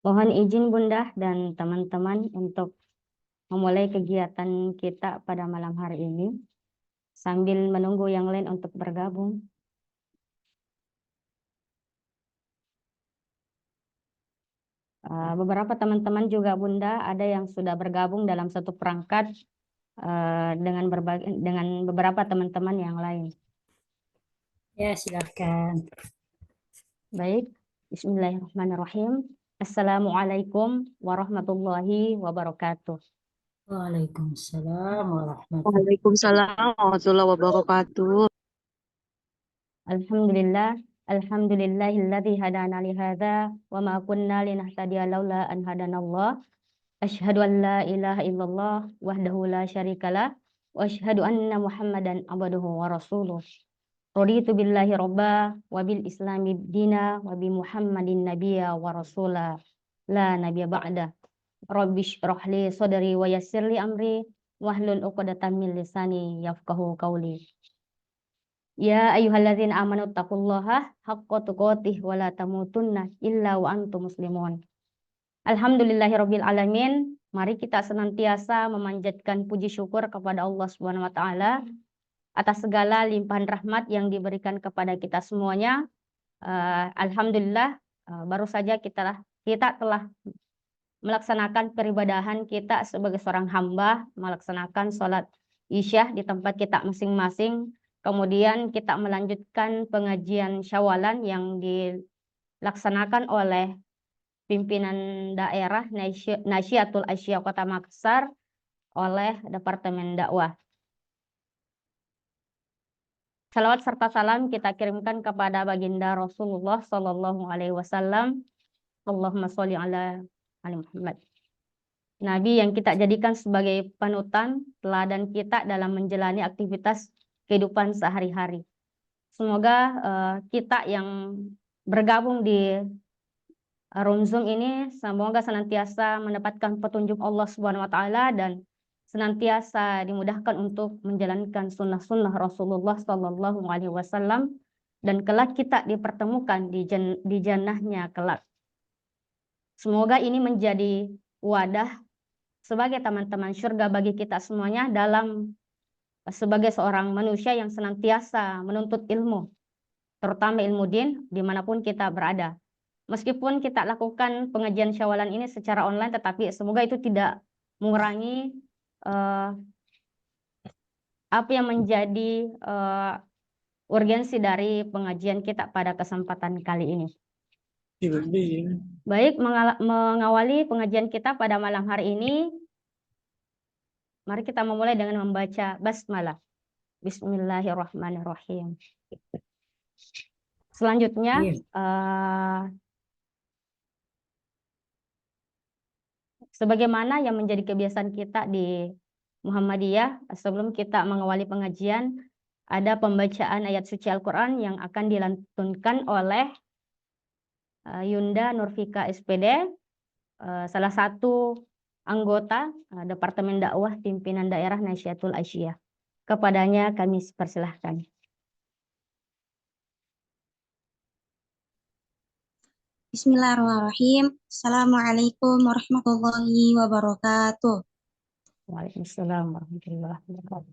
Mohon izin Bunda dan teman-teman untuk memulai kegiatan kita pada malam hari ini sambil menunggu yang lain untuk bergabung. Beberapa teman-teman juga Bunda ada yang sudah bergabung dalam satu perangkat dengan beberapa teman-teman yang lain. Ya, silakan. Baik, Bismillahirrahmanirrahim. Assalamualaikum warahmatullahi wabarakatuh. Waalaikumsalam warahmatullahi Waalaikumsalam warahmatullahi wabarakatuh. Alhamdulillahilladzi hadana li hadza wa ma kunna linahtadiya laula an hadanallah. Asyhadu an la ilaha illallah wahdahu la syarikalah wa asyhadu anna Muhammadan abduhu wa rasuluh. Raditu billahi robba wa bil islami dina wa bi Muhammadin nabiyya wa rasula la nabiyya ba'da. Rabbi shrah li sadri wa yassir li amri wahlul 'uqdatam min lisani yafqahu qawli. Ya ayyuhalladzina amanu taqullaha haqqa tuqatih wa la tamutunna illa wa antum muslimun. Alhamdulillahirabbil alamin. Mari kita senantiasa memanjatkan puji syukur kepada Allah Subhanahu wa taala atas segala limpahan rahmat yang diberikan kepada kita semuanya. Alhamdulillah, baru saja kita telah melaksanakan peribadahan kita sebagai seorang hamba, melaksanakan sholat Isya di tempat kita masing-masing. Kemudian kita melanjutkan pengajian Syawalan yang dilaksanakan oleh pimpinan daerah Nasyiatul Asya Kota Makassar oleh Departemen Dakwah. Salawat serta salam kita kirimkan kepada baginda Rasulullah Sallallahu Alaihi Wasallam. Allahumma sholli ala ali Muhammad. Nabi yang kita jadikan sebagai panutan, teladan kita dalam menjalani aktivitas kehidupan sehari-hari. Semoga kita yang bergabung di room Zoom ini semoga senantiasa mendapatkan petunjuk Allah Subhanahu wa taala dan senantiasa dimudahkan untuk menjalankan sunnah-sunnah Rasulullah Sallallahu Alaihi Wasallam dan kelak kita dipertemukan di jannahnya kelak. Semoga ini menjadi wadah sebagai teman-teman surga bagi kita semuanya dalam sebagai seorang manusia yang senantiasa menuntut ilmu, terutama ilmu din dimanapun kita berada. Meskipun kita lakukan pengajian Syawalan ini secara online, tetapi semoga itu tidak mengurangi apa yang menjadi urgensi dari pengajian kita pada kesempatan kali ini. Baik, mengawali pengajian kita pada malam hari ini, mari kita memulai dengan membaca basmalah. Bismillahirrahmanirrahim. Selanjutnya, sebagaimana yang menjadi kebiasaan kita di Muhammadiyah, sebelum kita mengawali pengajian, ada pembacaan ayat suci Al-Quran yang akan dilantunkan oleh Yunda Nurfika SPD, salah satu anggota Departemen Dakwah Pimpinan Daerah Nasyiatul Asya. Kepadanya kami persilahkan. Bismillahirrahmanirrahim. Assalamualaikum warahmatullahi wabarakatuh. Waalaikumsalam warahmatullahi wabarakatuh.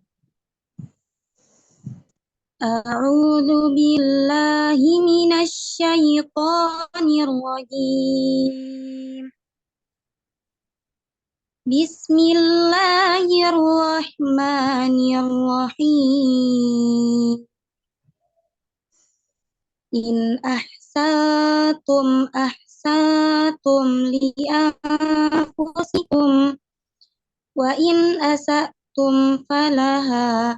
A'udzu billahi minasy syaithanir rajim. Bismillahirrahmanirrahim. In ahsatum li anfusikum wa in asatum falaha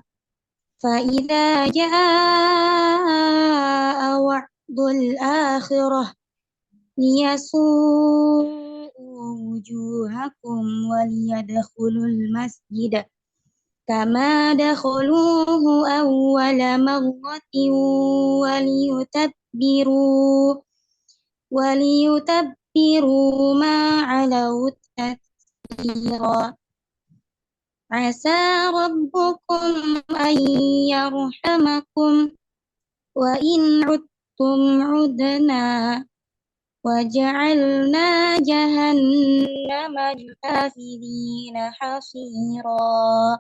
fa idza jaa wa'dul akhirah liyasu'u wujuhakum wa liyadkhulul masjid kama dakhaluhu awwala marratin waliyutabbiru ma 'alaw tathira. Asa rabbukum an yarhamakum wa in 'udtum 'udna وجعلنا جهنم للكافرين حصيرا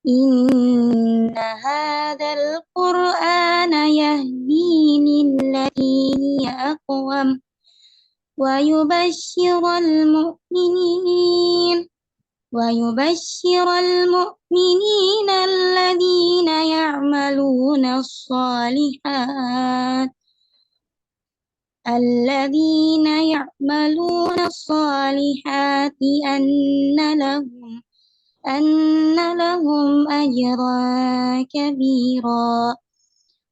إن هذا القرآن يهدي للتي هي أقوم ويبشر المؤمنين الذين يعملون الصالحات أن لهم أجرا كبيرا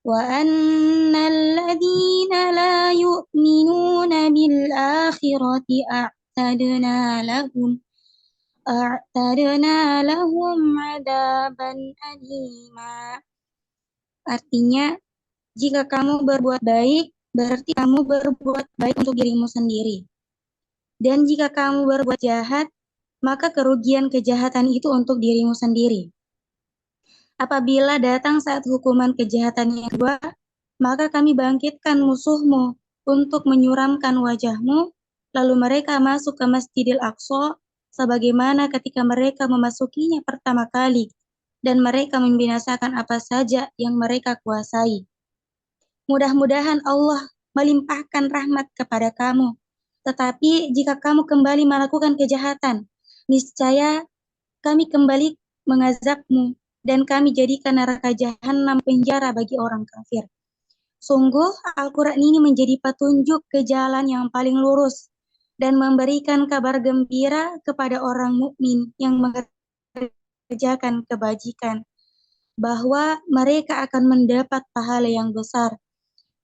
وأن الذين لا يؤمنون بالآخرة أعتدنا لهم عذابا أليما. Artinya, jika kamu berbuat baik, berarti kamu berbuat baik untuk dirimu sendiri. Dan jika kamu berbuat jahat, maka kerugian kejahatan itu untuk dirimu sendiri. Apabila datang saat hukuman kejahatan yang kedua, maka kami bangkitkan musuhmu untuk menyuramkan wajahmu, lalu mereka masuk ke Masjidil Aqsa, sebagaimana ketika mereka memasukinya pertama kali, dan mereka membinasakan apa saja yang mereka kuasai. Mudah-mudahan Allah melimpahkan rahmat kepada kamu. Tetapi jika kamu kembali melakukan kejahatan, niscaya kami kembali mengazabmu dan kami jadikan neraka jahanam penjara bagi orang kafir. Sungguh Al-Quran ini menjadi petunjuk ke jalan yang paling lurus dan memberikan kabar gembira kepada orang mukmin yang mengerjakan kebajikan, bahwa mereka akan mendapat pahala yang besar.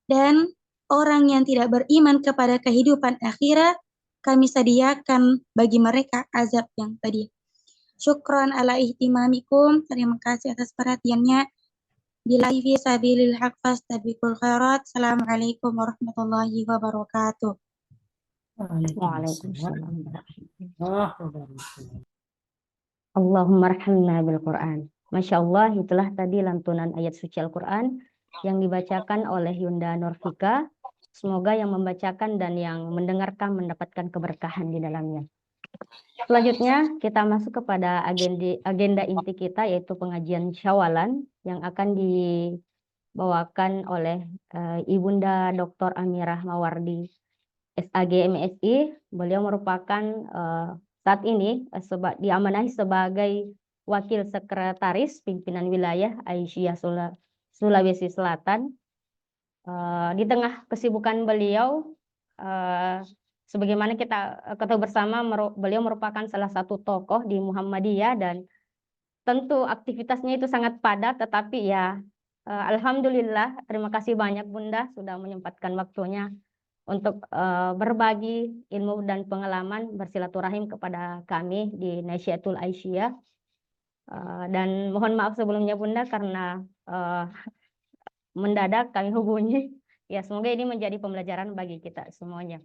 Dan orang yang tidak beriman kepada kehidupan akhirat, kami sediakan bagi mereka azab yang pedih. Syukran ala ihtimamikum. Terima kasih atas perhatiannya. Billahi fi sabilil haq fastabiqul khairat. Assalamualaikum warahmatullahi wabarakatuh. Waalaikumsalam. warahmatullahi wabarakatuh. Allahumma arhamna bil Quran. Masya Allah, itulah tadi lantunan ayat suci Al-Quran yang dibacakan oleh Yunda Nurfika. Semoga yang membacakan dan yang mendengarkan mendapatkan keberkahan di dalamnya. Selanjutnya kita masuk kepada agenda inti kita, yaitu pengajian Syawalan yang akan dibawakan oleh Ibunda Dr. Amirah Mawardi SAG MSI. Beliau merupakan saat ini diamanahi sebagai Wakil Sekretaris Pimpinan Wilayah Aisyah Sulawesi Selatan. Di tengah kesibukan beliau, sebagaimana kita ketahui bersama, beliau merupakan salah satu tokoh di Muhammadiyah dan tentu aktivitasnya itu sangat padat, tetapi ya alhamdulillah, terima kasih banyak Bunda sudah menyempatkan waktunya untuk berbagi ilmu dan pengalaman bersilaturahim kepada kami di Nasyiatul Aisyah. Dan mohon maaf sebelumnya Bunda karena mendadak kami hubungi. Ya, semoga ini menjadi pembelajaran bagi kita semuanya.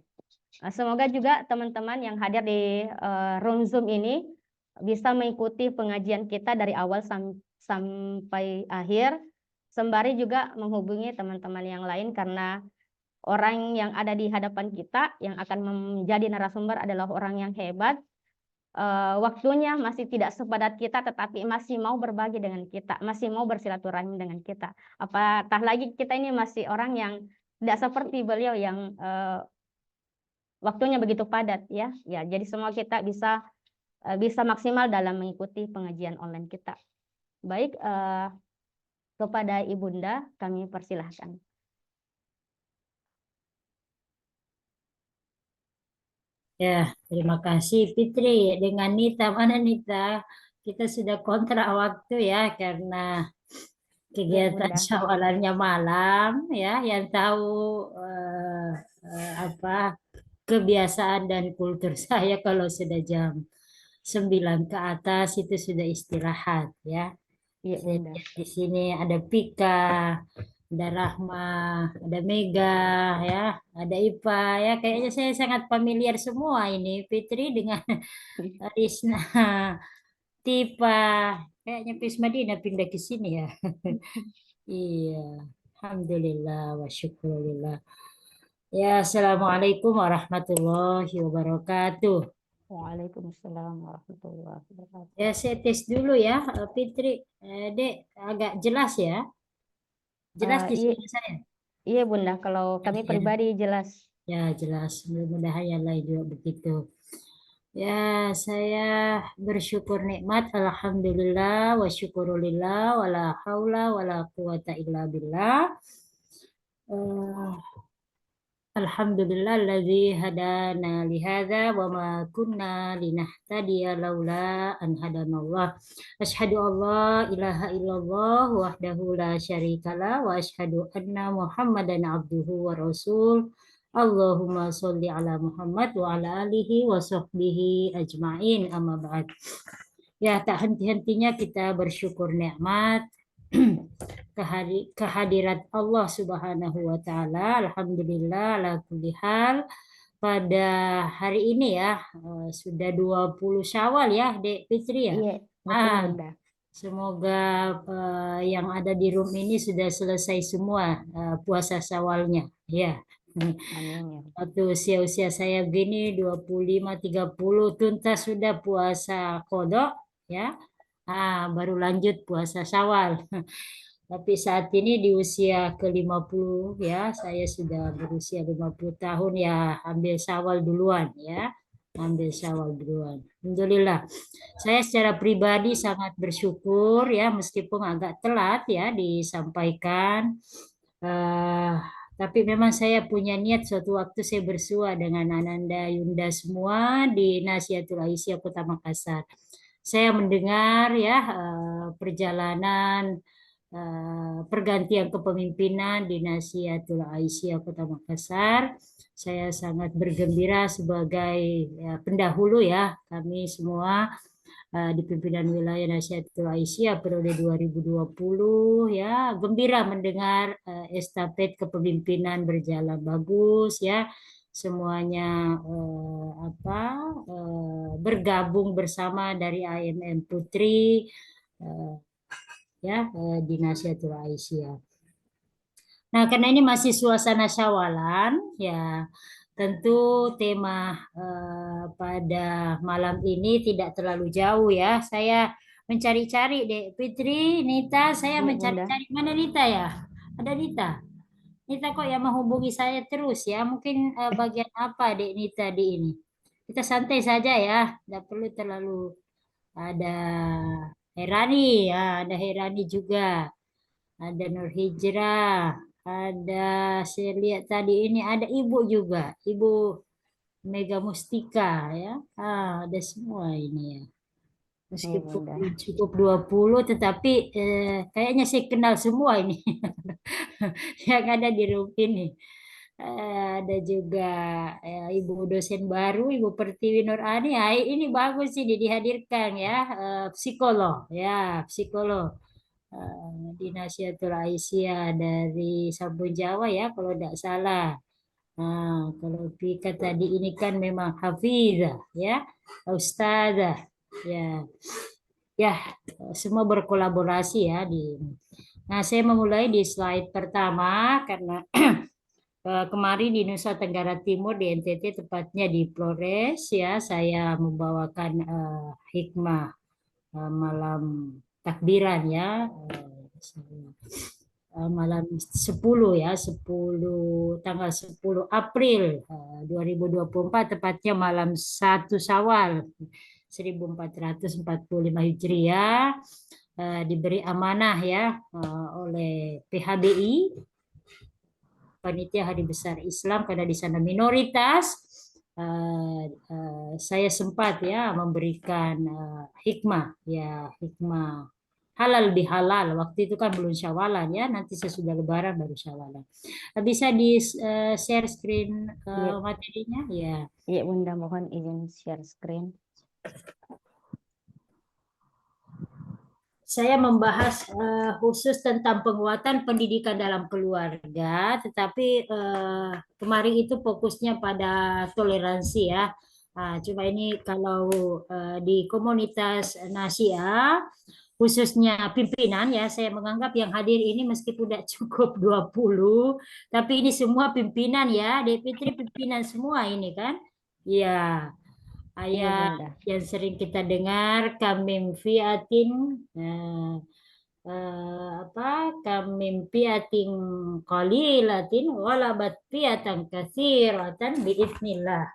Semoga juga teman-teman yang hadir di room Zoom ini bisa mengikuti pengajian kita dari awal sampai akhir, sembari juga menghubungi teman-teman yang lain, karena orang yang ada di hadapan kita yang akan menjadi narasumber adalah orang yang hebat. Waktunya masih tidak sepadat kita, tetapi masih mau berbagi dengan kita, masih mau bersilaturahmi dengan kita. Apatah lagi kita ini masih orang yang tidak seperti beliau yang waktunya begitu padat, ya. Jadi semua kita bisa maksimal dalam mengikuti pengajian online kita. Baik, kepada Ibunda kami persilahkan. Ya, terima kasih Fitri. Dengan Nita, mana Nita? Kita sudah kontrak waktu ya, karena kegiatan Bunda. syawalannya malam ya, yang tahu apa kebiasaan dan kultur saya kalau sudah jam 9 ke atas itu sudah istirahat ya. Iya, Saya Bunda. lihat di sini ada Pika, ada Rahma, ada Mega, ya, ada Ipa, ya. Kayaknya saya sangat familiar semua ini. Fitri dengan Risna, Tipa, kayaknya Pismadina pindah ke sini ya. Iya, Alhamdulillah wa syukurillah. Ya, Assalamualaikum warahmatullahi wabarakatuh. Waalaikumsalam warahmatullahi wabarakatuh. Ya, saya tes dulu ya, Fitri. Dek, agak jelas ya? Jelas di Iya, suara saya? iya Bunda, kalau kami Ya, pribadi jelas. ya jelas. Mudah-mudahan yang lain juga begitu. Ya, saya bersyukur nikmat. Alhamdulillah wa syukurulillah wa la haula wa la quwata illa billah. Alhamdulillahilladzi hadana li hadza wa ma kunna linahtadiya laula an hadanallah. Asyhadu an la ilaha illallah wahdahu la syarikalah wa asyhadu anna Muhammadan abduhu wa rasul. Allahumma sholli ala Muhammad wa ala alihi wa sahbihi ajmain, amma ba'd. Ya, tak henti-hentinya kita bersyukur nikmat kehadirat Allah Subhanahu wa taala. Alhamdulillah ala kulli hal. Pada hari ini ya, sudah 20 Syawal ya, Dek Fitri ya. Iya, betul Ah, Bunda. semoga yang ada di room ini sudah selesai semua puasa Syawalnya ya. Amin ya. Waktu usia-usia saya begini 25-30 tuntas sudah puasa kodok ya. Baru lanjut puasa Syawal. Tapi saat ini di usia ke-50 ya, saya sudah berusia 50 tahun ya, ambil Syawal duluan ya. Ambil Syawal duluan. Alhamdulillah. Saya secara pribadi sangat bersyukur ya, meskipun agak telat ya disampaikan. Tapi memang saya punya niat suatu waktu saya bersua dengan Ananda Yunda semua di Nasihatul Aisyah Kota Makassar. Saya mendengar ya perjalanan pergantian kepemimpinan di Nasihatul Aisyah Kota Makassar. Saya sangat bergembira sebagai pendahulu ya kami semua di pimpinan wilayah Nasihatul Aisyah periode 2020 ya, gembira mendengar estafet kepemimpinan berjalan bagus ya, semuanya bergabung bersama dari AMM Putri di Nasihatul Aisyah. Nah, karena ini masih suasana Syawalan ya, tentu tema pada malam ini tidak terlalu jauh ya. Saya mencari-cari Dek Fitri, Nita, saya Iya, Bunda. mencari-cari mana Nita ya? Ada Nita. Nita kok yang menghubungi saya terus ya? Mungkin bagian apa Dek Nita di ini? Kita santai saja ya, tidak perlu terlalu ada Herani ya, ada Herani juga. Ada Nur Hijrah, ada saya lihat tadi ini ada Ibu juga, Ibu Mega Mustika ya. Ada semua ini ya. Iya, Meskipun Bunda. belum cukup 20 tetapi kayaknya saya kenal semua ini yang ada di room ini. Ada juga Ibu dosen baru, Ibu Pertiwi Nurani. Ini bagus sih dihadirkan ya, psikolog ya, psikolog di Nasihatul Aisyah dari Sampung Jawa ya kalau tidak salah. Kalau Pika tadi ini kan memang hafizah ya, ustazah ya. Ya, semua berkolaborasi ya di. Nah, saya memulai di slide pertama karena kemarin di Nusa Tenggara Timur di NTT tepatnya di Flores ya, saya membawakan hikmah malam takbiran ya. Malam 10 ya, 10 tanggal 10 April 2024 tepatnya malam 1 Syawal 1445 Hijriah, diberi amanah ya oleh PHBI Panitia Hari Besar Islam karena di sana minoritas. Saya sempat ya memberikan hikmah ya, hikmah halal bihalal. Waktu itu kan belum Syawalan ya, nanti sesudah Lebaran baru Syawalan. Bisa di share screen materinya ya. Iya Bunda, mohon izin share screen. Saya membahas khusus tentang penguatan pendidikan dalam keluarga, tetapi kemarin itu fokusnya pada toleransi ya. Cuma ini kalau di komunitas Nasia khususnya pimpinan ya, saya menganggap yang hadir ini meskipun tidak cukup 20, tapi ini semua pimpinan ya, Dek Fitri pimpinan semua ini kan. Ya, Iya ayat Bunda. yang sering kita dengar kamim fiatin kamim fiatin qalilatin walabat fiatan katsiratan biiznillah.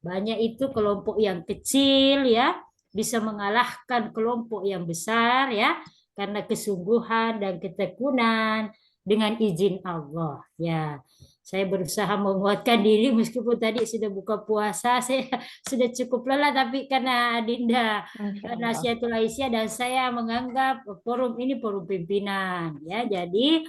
Banyak itu kelompok yang kecil ya bisa mengalahkan kelompok yang besar ya karena kesungguhan dan ketekunan dengan izin Allah ya. Saya berusaha menguatkan diri meskipun tadi sudah buka puasa, saya sudah cukup lelah, tapi karena Dinda Masya Allah. Nasihatul Aisyah dan saya menganggap forum ini forum pimpinan ya. Jadi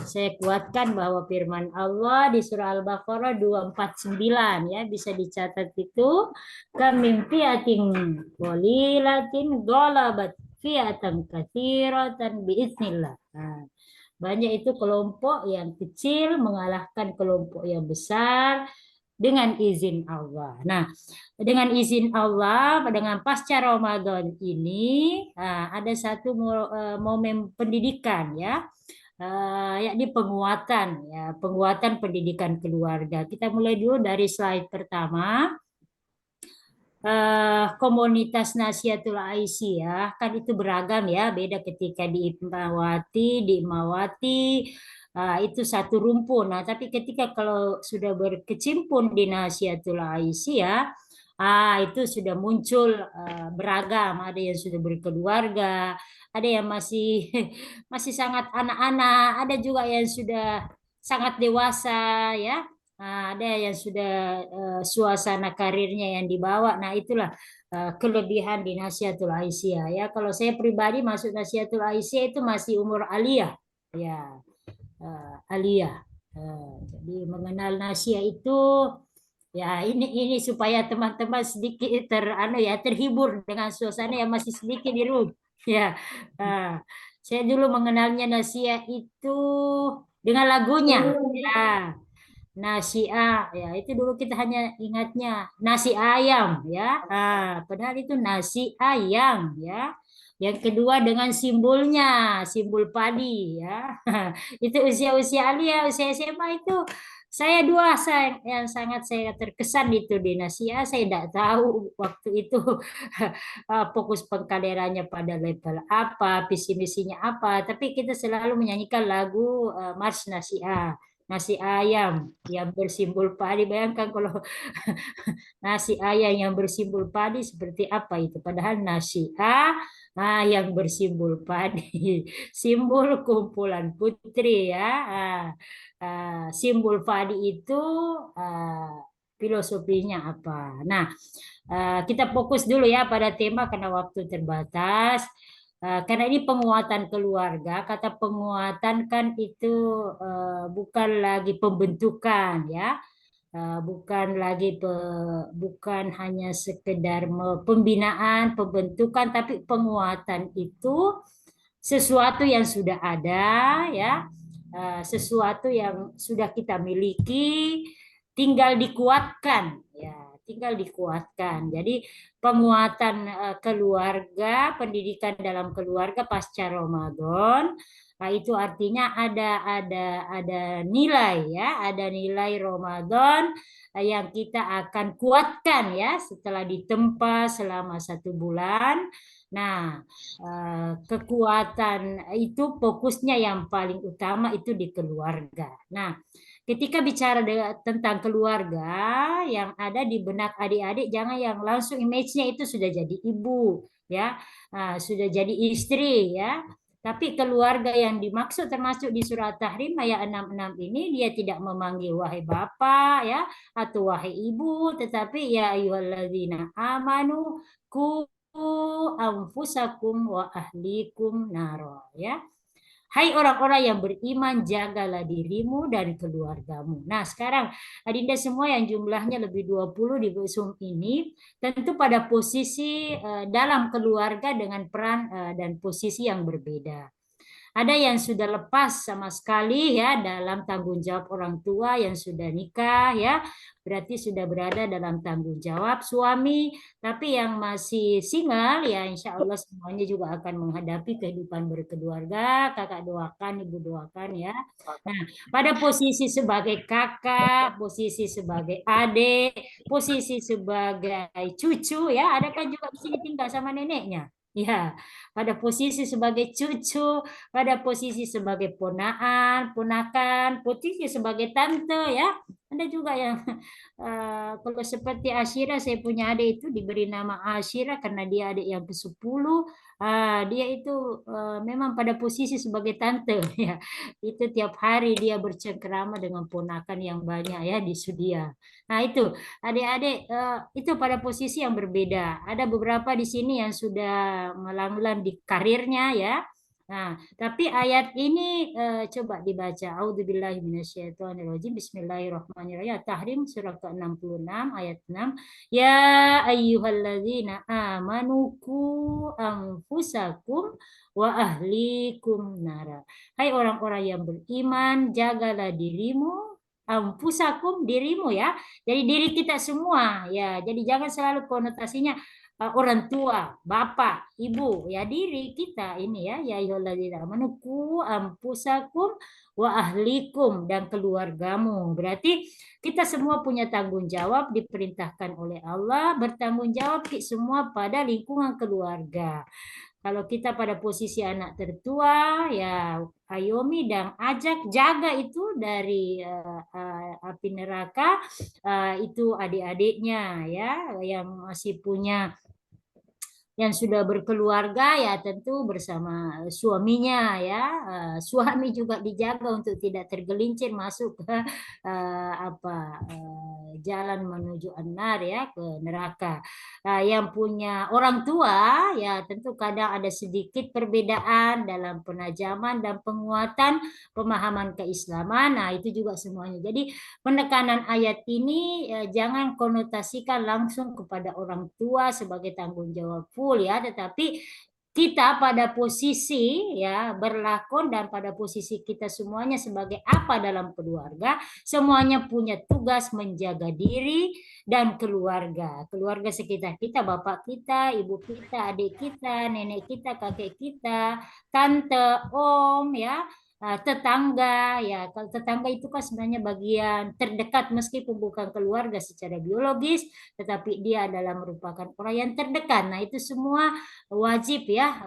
saya kuatkan bahwa firman Allah di surah Al-Baqarah 249 ya, bisa dicatat itu, kamim fiatin qalilatin ghalabat fiatan katsiratan biiznillah. Banyak itu kelompok yang kecil mengalahkan kelompok yang besar dengan izin Allah. Nah, dengan izin Allah, dengan pasca Ramadan ini ada satu momen pendidikan ya, yakni penguatan pendidikan keluarga. Kita mulai dulu dari slide pertama. Komunitas Nasihatul Aisyah kan itu beragam ya, beda ketika di Imawati itu satu rumpun. Nah, tapi ketika kalau sudah berkecimpung di Nasihatul Aisyah, itu sudah muncul beragam. Ada yang sudah berkeluarga, ada yang masih masih sangat anak-anak, ada juga yang sudah sangat dewasa ya. Ada yang sudah suasana karirnya yang dibawa. Nah, itulah kelebihan di Nasihatul Aisyah ya. Kalau saya pribadi masuk Nasihatul Aisyah itu masih umur aliyah ya, aliyah. Jadi mengenal nasihat itu ya, ini supaya teman-teman sedikit terhibur dengan suasana yang masih sedikit di room ya. Saya dulu mengenalnya nasihat itu dengan lagunya ya. Nasi ya, itu dulu kita hanya ingatnya nasi ayam ya. Padahal itu nasi ayam ya. Yang kedua dengan simbolnya, simbol padi ya. Itu usia-usia alia, usia SMA itu saya dua yang sangat saya terkesan itu di Nasia. Saya tidak tahu waktu itu fokus pengkaderannya pada level apa, visi misinya apa. Tapi kita selalu menyanyikan lagu Mars Nasia. Nasi ayam yang bersimbol padi. Bayangkan kalau nasi ayam yang bersimbol padi seperti apa itu. Padahal nasi yang bersimbol padi. Simbol kumpulan putri ya. Simbol padi itu filosofinya apa. Nah, kita fokus dulu ya pada tema karena waktu terbatas. Karena ini penguatan keluarga, kata penguatan kan itu bukan lagi pembentukan ya, bukan hanya sekedar pembinaan, pembentukan, tapi penguatan itu sesuatu yang sudah ada ya, sesuatu yang sudah kita miliki, tinggal dikuatkan ya, tinggal dikuatkan. Jadi penguatan keluarga, pendidikan dalam keluarga pasca Ramadan, itu artinya ada nilai ya, ada nilai Ramadan yang kita akan kuatkan ya setelah ditempa selama 1 bulan. Nah, kekuatan itu fokusnya yang paling utama itu di keluarga. Nah, ketika bicara tentang keluarga, yang ada di benak adik-adik jangan yang langsung image-nya itu sudah jadi ibu ya, sudah jadi istri ya. Tapi keluarga yang dimaksud termasuk di surat Tahrim ayat 66 ini, dia tidak memanggil wahai bapak ya atau wahai ibu, tetapi ya ayyuhalladzina amanu ku anfusakum wa ahlikum naro ya. Hai orang-orang yang beriman, jagalah dirimu dan keluargamu. Nah, sekarang Adinda semua yang jumlahnya lebih 20 di Zoom ini, tentu pada posisi dalam keluarga dengan peran dan posisi yang berbeda. Ada yang sudah lepas sama sekali ya dalam tanggung jawab orang tua yang sudah nikah ya, berarti sudah berada dalam tanggung jawab suami. Tapi yang masih single ya insya Allah semuanya juga akan menghadapi kehidupan berkeluarga. Kakak doakan, ibu doakan ya. Nah, pada posisi sebagai kakak, posisi sebagai adik, posisi sebagai cucu ya, ada kan juga di sini tinggal sama neneknya. Ya, pada posisi sebagai cucu, pada posisi sebagai ponaan, ponakan, posisi sebagai tante ya. Ada juga yang kalau seperti Asyira, saya punya adik itu diberi nama Asyira karena dia adik yang ke-10. Dia itu memang pada posisi sebagai tante ya. Itu tiap hari dia bercengkerama dengan ponakan yang banyak ya di Sudia. Nah, itu adik-adik itu pada posisi yang berbeda. Ada beberapa di sini yang sudah melanglang di karirnya ya. Nah, tapi ayat ini coba dibaca. A'udzubillahi minasyaitonirrajim. Bismillahirrahmanirrahim. Tahrim surah ke-66 ayat 6. Ya ayyuhalladzina amanu qu anfusakum wa ahlikum nara. Hai orang-orang yang beriman, jagalah dirimu, anfusakum dirimu ya. Jadi diri kita semua ya. Jadi jangan selalu konotasinya orang tua, bapak, ibu, ya diri kita ini ya ayyuhalladzina amanu qu anfusakum wa ahlikum dan keluargamu. Berarti kita semua punya tanggung jawab diperintahkan oleh Allah bertanggung jawab semua pada lingkungan keluarga. Kalau kita pada posisi anak tertua, ya ayomi dan ajak jaga itu dari api neraka, itu adik-adiknya ya yang masih punya yang sudah berkeluarga ya tentu bersama suaminya ya. Suami juga dijaga untuk tidak tergelincir masuk ke jalan menuju an-nar ya, ke neraka. Yang punya orang tua ya tentu kadang ada sedikit perbedaan dalam penajaman dan penguatan pemahaman keislaman. Nah, itu juga semuanya. Jadi penekanan ayat ini jangan konotasikan langsung kepada orang tua sebagai tanggung jawab full ya, tetapi kita pada posisi ya berlakon dan pada posisi kita semuanya sebagai apa dalam keluarga, semuanya punya tugas menjaga diri dan keluarga. Keluarga sekitar kita, bapak kita, ibu kita, adik kita, nenek kita, kakek kita, tante, om ya, tetangga ya. Kalau tetangga itu kan sebenarnya bagian terdekat meskipun bukan keluarga secara biologis, tetapi dia adalah merupakan orang yang terdekat. Nah, itu semua wajib ya.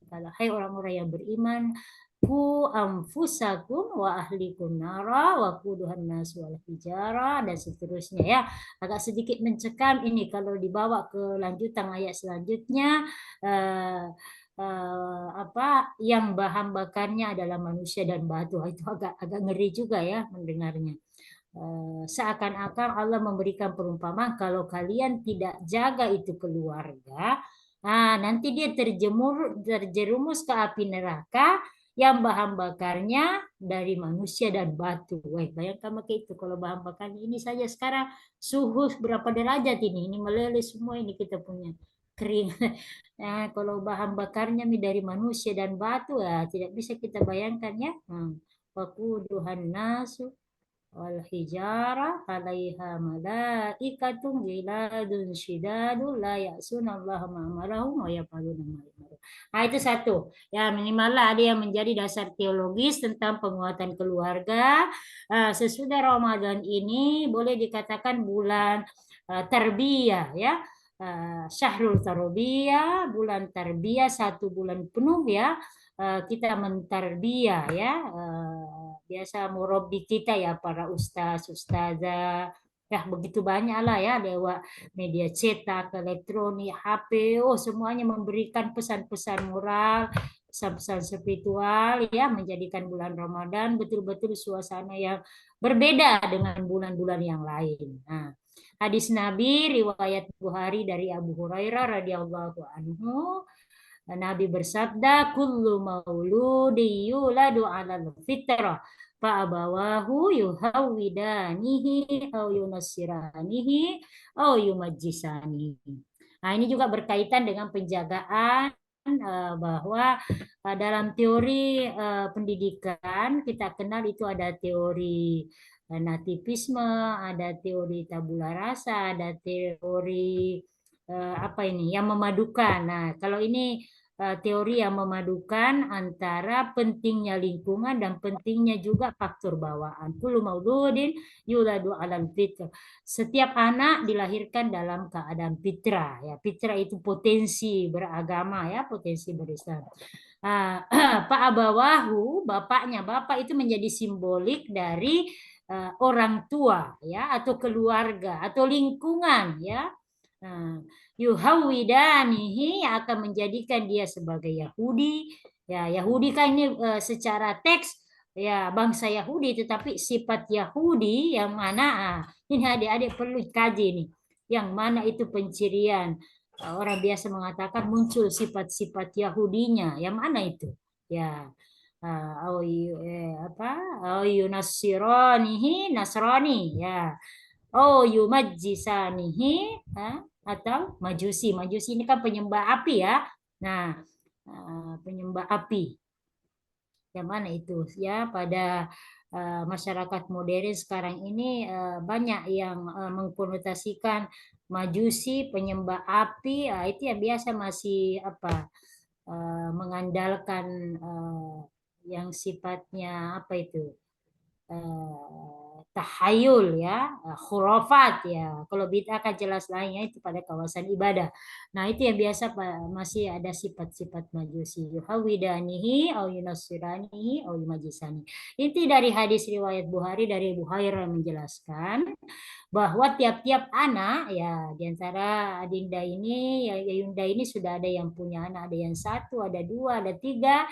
Kalau hai orang-orang yang beriman, ku anfusakum wa ahlikum nara wa quduhan nas wal hijara dan seterusnya ya. Agak sedikit mencekam ini kalau dibawa ke lanjutan ayat selanjutnya. Yang bahan bakarnya adalah manusia dan batu. Itu agak ngeri juga ya mendengarnya. Seakan-akan Allah memberikan perumpamaan kalau kalian tidak jaga itu keluarga, nanti dia terjerumus ke api neraka yang bahan bakarnya dari manusia dan batu. Wah, bayangkan pakai itu kalau bahan bakarnya ini saja sekarang suhu berapa derajat ini meleleh semua ini kita punya kering. Nah, kalau bahan bakarnya dari manusia dan batu ya tidak bisa kita bayangkan ya. Waquduhan nasu wal hijara 'alaiha malaikatun ghiladun syidadun la ya'sunallaha ma amarahum wa yaf'aluna ma yu'marun. Nah, itu satu. Ya, minimal lah ada yang menjadi dasar teologis tentang penguatan keluarga. Sesudah Ramadan ini boleh dikatakan bulan tarbiyah ya. Syahrul Tarbiyah, bulan tarbiyah 1 bulan penuh ya. Kita mentarbiyah ya. Biasa murabi kita ya para ustaz, ustazah. Ya begitu banyak lah ya lewat media cetak, elektronik, HP, semuanya memberikan pesan-pesan moral, pesan-pesan spiritual ya, menjadikan bulan Ramadan betul-betul suasana yang berbeda dengan bulan-bulan yang lain. Nah, hadis Nabi riwayat Bukhari dari Abu Hurairah radhiyallahu anhu, Nabi bersabda, kullu mauludi yuladu 'alal fitrah fa abawahu yuhawwidanihi aw yunassiranihi aw yumajjisanihi. Nah, ini juga berkaitan dengan penjagaan bahwa dalam teori pendidikan kita kenal itu ada teori nativisme, ada teori tabula rasa, ada teori apa ini yang memadukan. Nah, kalau ini teori yang memadukan antara pentingnya lingkungan dan pentingnya juga faktor bawaan. Kullu mauludin yuladu 'alal fitr. Setiap anak dilahirkan dalam keadaan fitrah ya. Fitrah itu potensi beragama ya, potensi berislam. Pak Abawahu, bapaknya, bapak itu menjadi simbolik dari orang tua ya, atau keluarga atau lingkungan ya. Yuhawidanihi, yang akan menjadikan dia sebagai Yahudi. Ya, Yahudi kan ini secara teks ya bangsa Yahudi, tetapi sifat Yahudi yang mana? Ini adik-adik perlu kaji nih. Yang mana itu pencirian? Orang biasa mengatakan muncul sifat-sifat Yahudinya. Yang mana itu? Ya, Nasironihi, Nasrani ya. Yumajjisanihi, atau majusi. Majusi ini kan penyembah api ya. Nah, penyembah api. Yang mana itu ya, pada masyarakat modern sekarang ini banyak yang mengkonotasikan majusi, penyembah api. Itu yang biasa masih mengandalkan yang sifatnya apa itu? Tahayul ya, khurafat ya. Kalau bid'ah kan jelas lainnya itu pada kawasan ibadah. Nah, itu yang biasa masih ada sifat-sifat majusi. Yuhawidanihi au yunasiranihi au yumajisani. Inti dari hadis riwayat Bukhari dari Abu Hurairah menjelaskan bahwa tiap-tiap anak ya, diantara Adinda ini ya, Yunda ini sudah ada yang punya anak, ada yang satu, ada dua, ada tiga.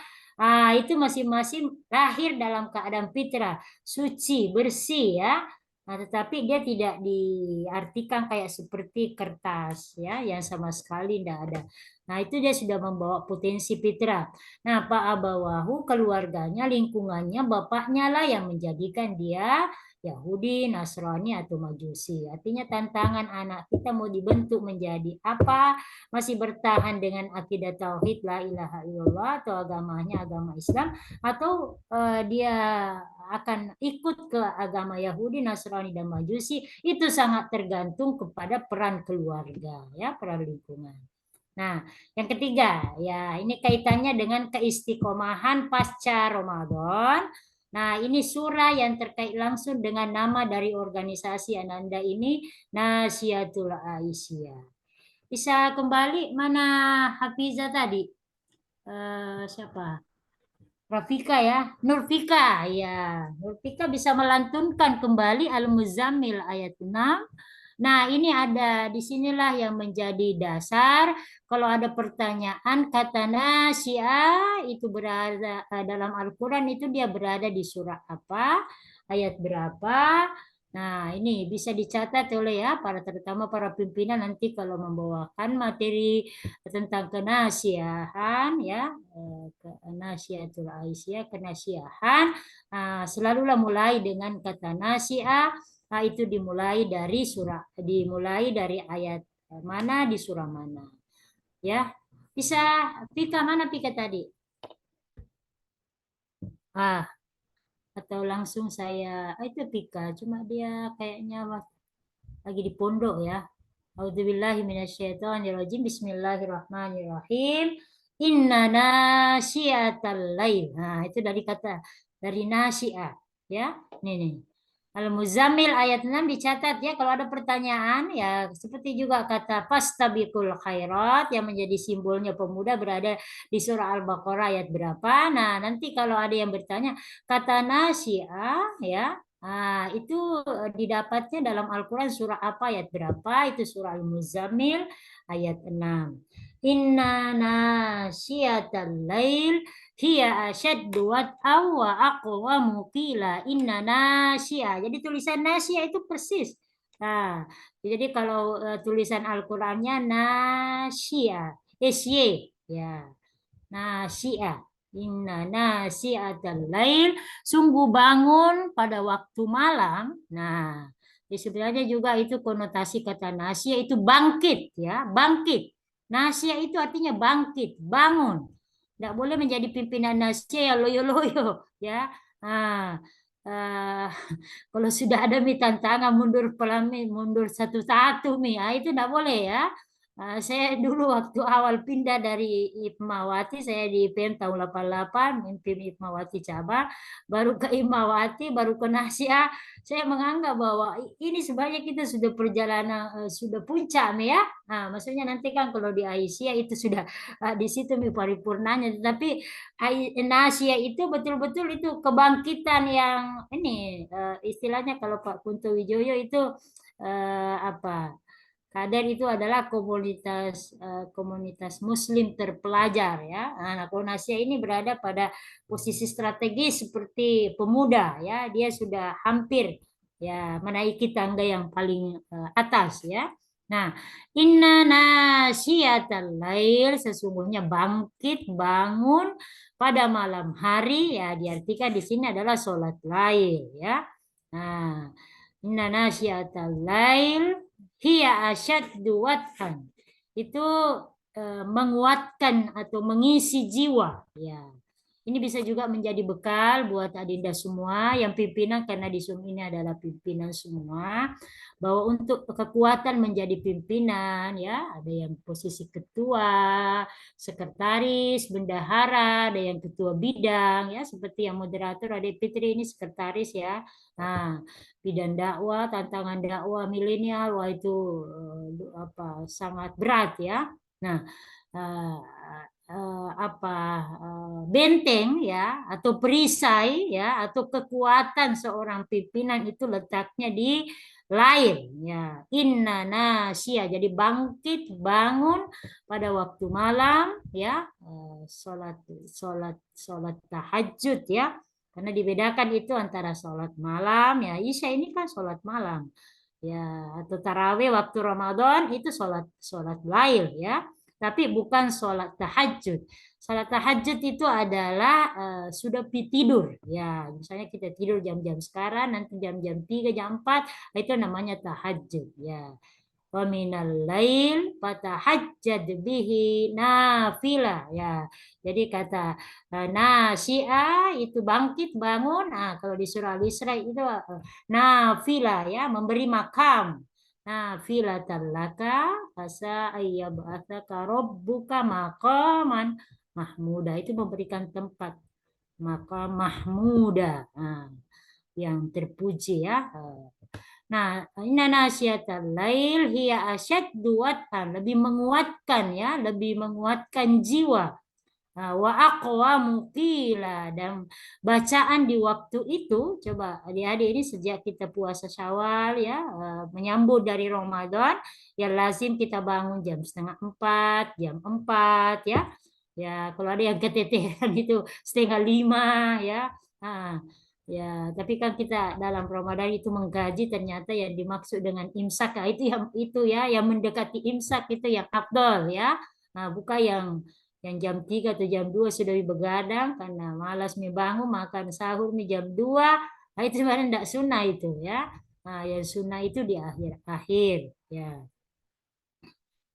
Itu masing-masing lahir dalam keadaan fitrah, suci, bersih ya. Tetapi dia tidak diartikan kayak seperti kertas ya, yang sama sekali tidak ada. Nah, itu dia sudah membawa potensi fitrah. Nah, Pak Abawahu, keluarganya, lingkungannya, bapaknya lah yang menjadikan dia Yahudi, Nasrani, atau Majusi. Artinya tantangan anak kita mau dibentuk menjadi apa? Masih bertahan dengan akidah tauhid la ilaha illallah atau agamanya agama Islam, atau dia akan ikut ke agama Yahudi, Nasrani, dan Majusi. Itu sangat tergantung kepada peran keluarga ya, peran lingkungan. Nah, yang ketiga ya, ini kaitannya dengan keistiqomahan pasca Ramadan. Nah, ini surah yang terkait langsung dengan nama dari organisasi Ananda ini, Nasihatul Aisyah. Bisa kembali mana Hafiza tadi? Siapa? Rafika ya, Nurfika ya. Nurfika bisa melantunkan kembali Al-Muzammil ayat 6. Nah, ini ada di sinilah yang menjadi dasar. Kalau ada pertanyaan, kata Nasyiah itu berada dalam Al-Quran, itu dia berada di surah apa, ayat berapa. Nah, ini bisa dicatat oleh ya terutama para pimpinan nanti kalau membawakan materi tentang kenasiahan ya, Nasihatul Aisyah, kenasiahan. Selalulah mulai dengan kata nasiah. Itu dimulai dari ayat mana di surah mana ya. Bisa Pika, mana Pika tadi? Atau langsung saya itu Pika, cuma dia kayaknya lagi di pondok ya. A'udzubillahi minasyaitonirrajim. Bismillahirrahmanirrahim. Inna nasyiatal lail. Nah, itu dari nasiah ya. Nih. Al-Muzammil ayat 6 dicatat ya, kalau ada pertanyaan ya, seperti juga kata fastabiqul khairat yang menjadi simbolnya pemuda berada di surah Al-Baqarah ayat berapa. Nah, nanti kalau ada yang bertanya kata nasiah ya, itu didapatnya dalam Al-Quran surah apa ayat berapa, itu surah Al-Muzammil ayat 6. Inna nasyiatal lail hiya asyaddu wat'aw wa aqwamu qila inna nasyiah. Jadi tulisan nasyiah itu persis. Nah, jadi kalau tulisan Al-Qur'annya nasyiah, SY ya. Nasyiah. Inna nasyiatal lail, sungguh bangun pada waktu malam. Nah, sebenarnya juga itu konotasi kata nasyiah itu bangkit ya, bangkit. Nasya itu artinya bangkit, bangun. Tidak boleh menjadi pimpinan nasya yang loyo-loyo, ya. Nah, kalau sudah ada tantangan mundur pelan, mundur satu-satu, itu tidak boleh ya. Saya dulu waktu awal pindah dari Hikmawati, saya di IPM tahun 88, mimpin Hikmawati cabang, baru ke Hikmawati, baru ke Nasya. Saya menganggap bahwa ini sebenarnya kita sudah perjalanan, sudah puncak, ya. Nah, maksudnya nanti kan kalau di Aisyah itu sudah di situ paripurnanya, tetapi Nasya itu betul-betul itu kebangkitan yang ini, istilahnya kalau Pak Kunto Wijoyo itu apa? Kader itu adalah komunitas Muslim terpelajar, ya. Nah, Nasya ini berada pada posisi strategis seperti pemuda, ya. Dia sudah hampir ya menaiki tangga yang paling atas, ya. Nah, inna nasyiatal lail, sesungguhnya bangkit, bangun pada malam hari, ya, diartikan di sini adalah sholat lail, ya. Nah, inna nasyiatal lail hiya asyaddu wat'an, itu menguatkan atau mengisi jiwa, ya. Ini bisa juga menjadi bekal buat adinda semua yang pimpinan, karena di Zoom ini adalah pimpinan semua, bahwa untuk kekuatan menjadi pimpinan, ya, ada yang posisi ketua, sekretaris, bendahara, ada yang ketua bidang, ya, seperti yang moderator Adik Fitri ini sekretaris, ya. Nah, bidang dakwah, tantangan dakwah milenial, wah itu sangat berat, ya. Nah, benteng, ya, atau perisai, ya, atau kekuatan seorang pimpinan itu letaknya di lain, ya. Inna nasya, jadi bangkit, bangun pada waktu malam, ya, sholat tahajud, ya, karena dibedakan itu antara sholat malam, ya. Isya ini kan sholat malam, ya, atau tarawih waktu Ramadan itu sholat lail, ya, tapi bukan sholat tahajud. Sholat tahajud itu adalah sudah tidur, ya. Misalnya kita tidur jam-jam sekarang, nanti jam-jam 3, jam 4, itu namanya tahajud, ya. Wa minal lail fatahajjad bihi nafila, ya. Jadi kata nasyi'a itu bangkit, bangun. Nah, kalau di surah Al-Isra itu nafila, ya, memberi makam. Nafilatan laka fasa ayyab'atsaka rabbuka maqaman mahmuda, itu memberikan tempat maqam mahmuda, yang terpuji, ya. Nah, inna nasyiatal lail hiya asyaddu wat'an, lebih menguatkan, ya, lebih menguatkan jiwa. Wa aqwamu qila, dan bacaan di waktu itu, coba adik-adik ini sejak kita puasa Syawal, ya, menyambut dari Ramadan, ya lazim kita bangun jam 3:30, jam 4, ya. Ya, kalau ada yang keteteran itu 4:30, ya. Ya, tapi kan kita dalam Ramadan itu mengkaji, ternyata yang dimaksud dengan imsak, itu ya yang mendekati imsak itu yang afdol, ya. Nah, bukan yang jam 3 atau jam 2 sudah begadang karena malas bangun, makan sahur jam 2. Nah, itu sebenarnya tidak sunnah itu, ya. Nah, yang sunnah itu di akhir-akhir, ya.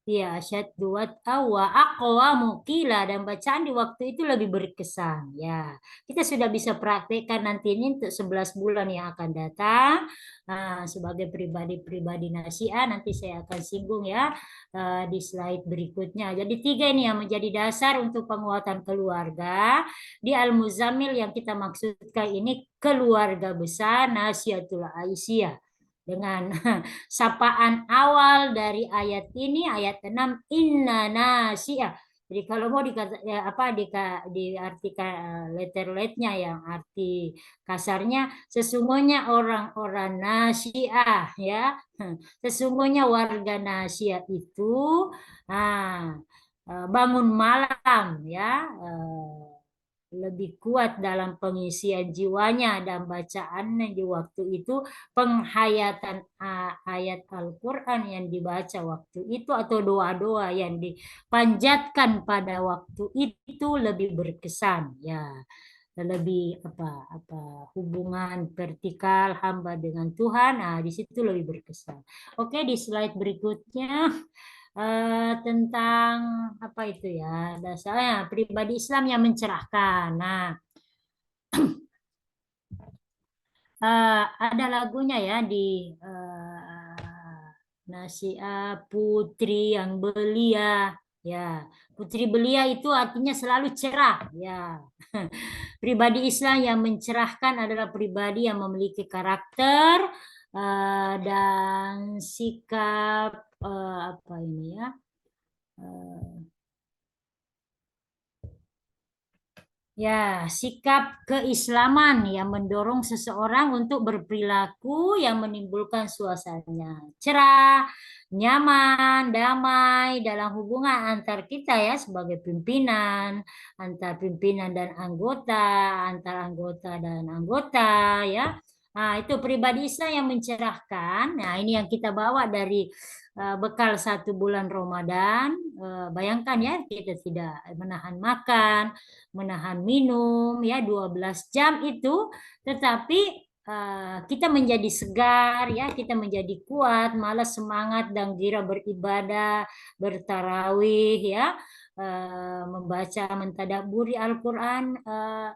Ya, asyaddu wat'a wa aqwamu qila, dan bacaan di waktu itu lebih berkesan, ya. Kita sudah bisa praktekkan nanti ini untuk 11 bulan yang akan datang. Sebagai pribadi-pribadi nasihat, nanti saya akan singgung, ya, di slide berikutnya. Jadi 3 ini yang menjadi dasar untuk penguatan keluarga. Di Al-Muzammil yang kita maksudkan ini keluarga besar Nasyiatul Aisyah. Dengan sapaan awal dari ayat ini, ayat 6, inna nasyiah. Jadi kalau mau diartikan letter-letternya yang arti kasarnya, sesungguhnya orang-orang nasyiah, ya. Sesungguhnya warga nasyiah itu bangun malam, ya, lebih kuat dalam pengisian jiwanya dan bacaannya di waktu itu, penghayatan ayat Al-Quran yang dibaca waktu itu atau doa-doa yang dipanjatkan pada waktu itu lebih berkesan, ya, lebih hubungan vertikal hamba dengan Tuhan, di situ lebih berkesan. Oke, di slide berikutnya tentang apa itu ya, dasarnya pribadi Islam yang mencerahkan. Nah, ada lagunya ya di Nasihat Putri yang belia. Ya, putri belia itu artinya selalu cerah. Ya, pribadi Islam yang mencerahkan adalah pribadi yang memiliki karakter dan sikap apa ini ya? Ya, sikap keislaman yang mendorong seseorang untuk berperilaku yang menimbulkan suasana cerah, nyaman, damai dalam hubungan antar kita ya sebagai pimpinan, antar pimpinan dan anggota, antar anggota dan anggota ya. Nah, itu pribadi Islam yang mencerahkan. Nah, ini yang kita bawa dari bekal 1 bulan Ramadan. Bayangkan ya, kita tidak menahan makan, menahan minum ya 12 jam itu, tetapi kita menjadi segar ya, kita menjadi kuat, malah semangat dan gira beribadah, bertarawih ya, membaca mentadaburi Al-Quran,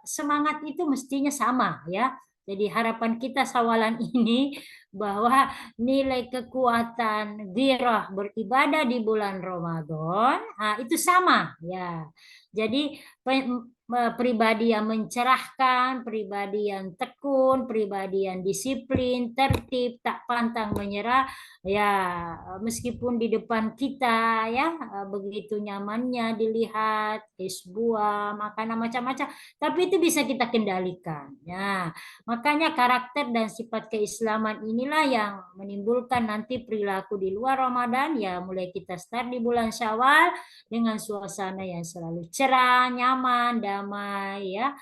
semangat itu mestinya sama ya. Jadi harapan kita sawalan ini bahwa nilai kekuatan girah beribadah di bulan Ramadan itu sama ya. Jadi pribadi yang mencerahkan, pribadi yang tekun, pribadi yang disiplin, tertib, tak pantang menyerah, ya meskipun di depan kita ya begitu nyamannya dilihat es buah, makanan macam-macam, tapi itu bisa kita kendalikan. Ya, makanya karakter dan sifat keislaman inilah yang menimbulkan nanti perilaku di luar Ramadan ya, mulai kita start di bulan Syawal dengan suasana yang selalu cerah, nyaman, damai ya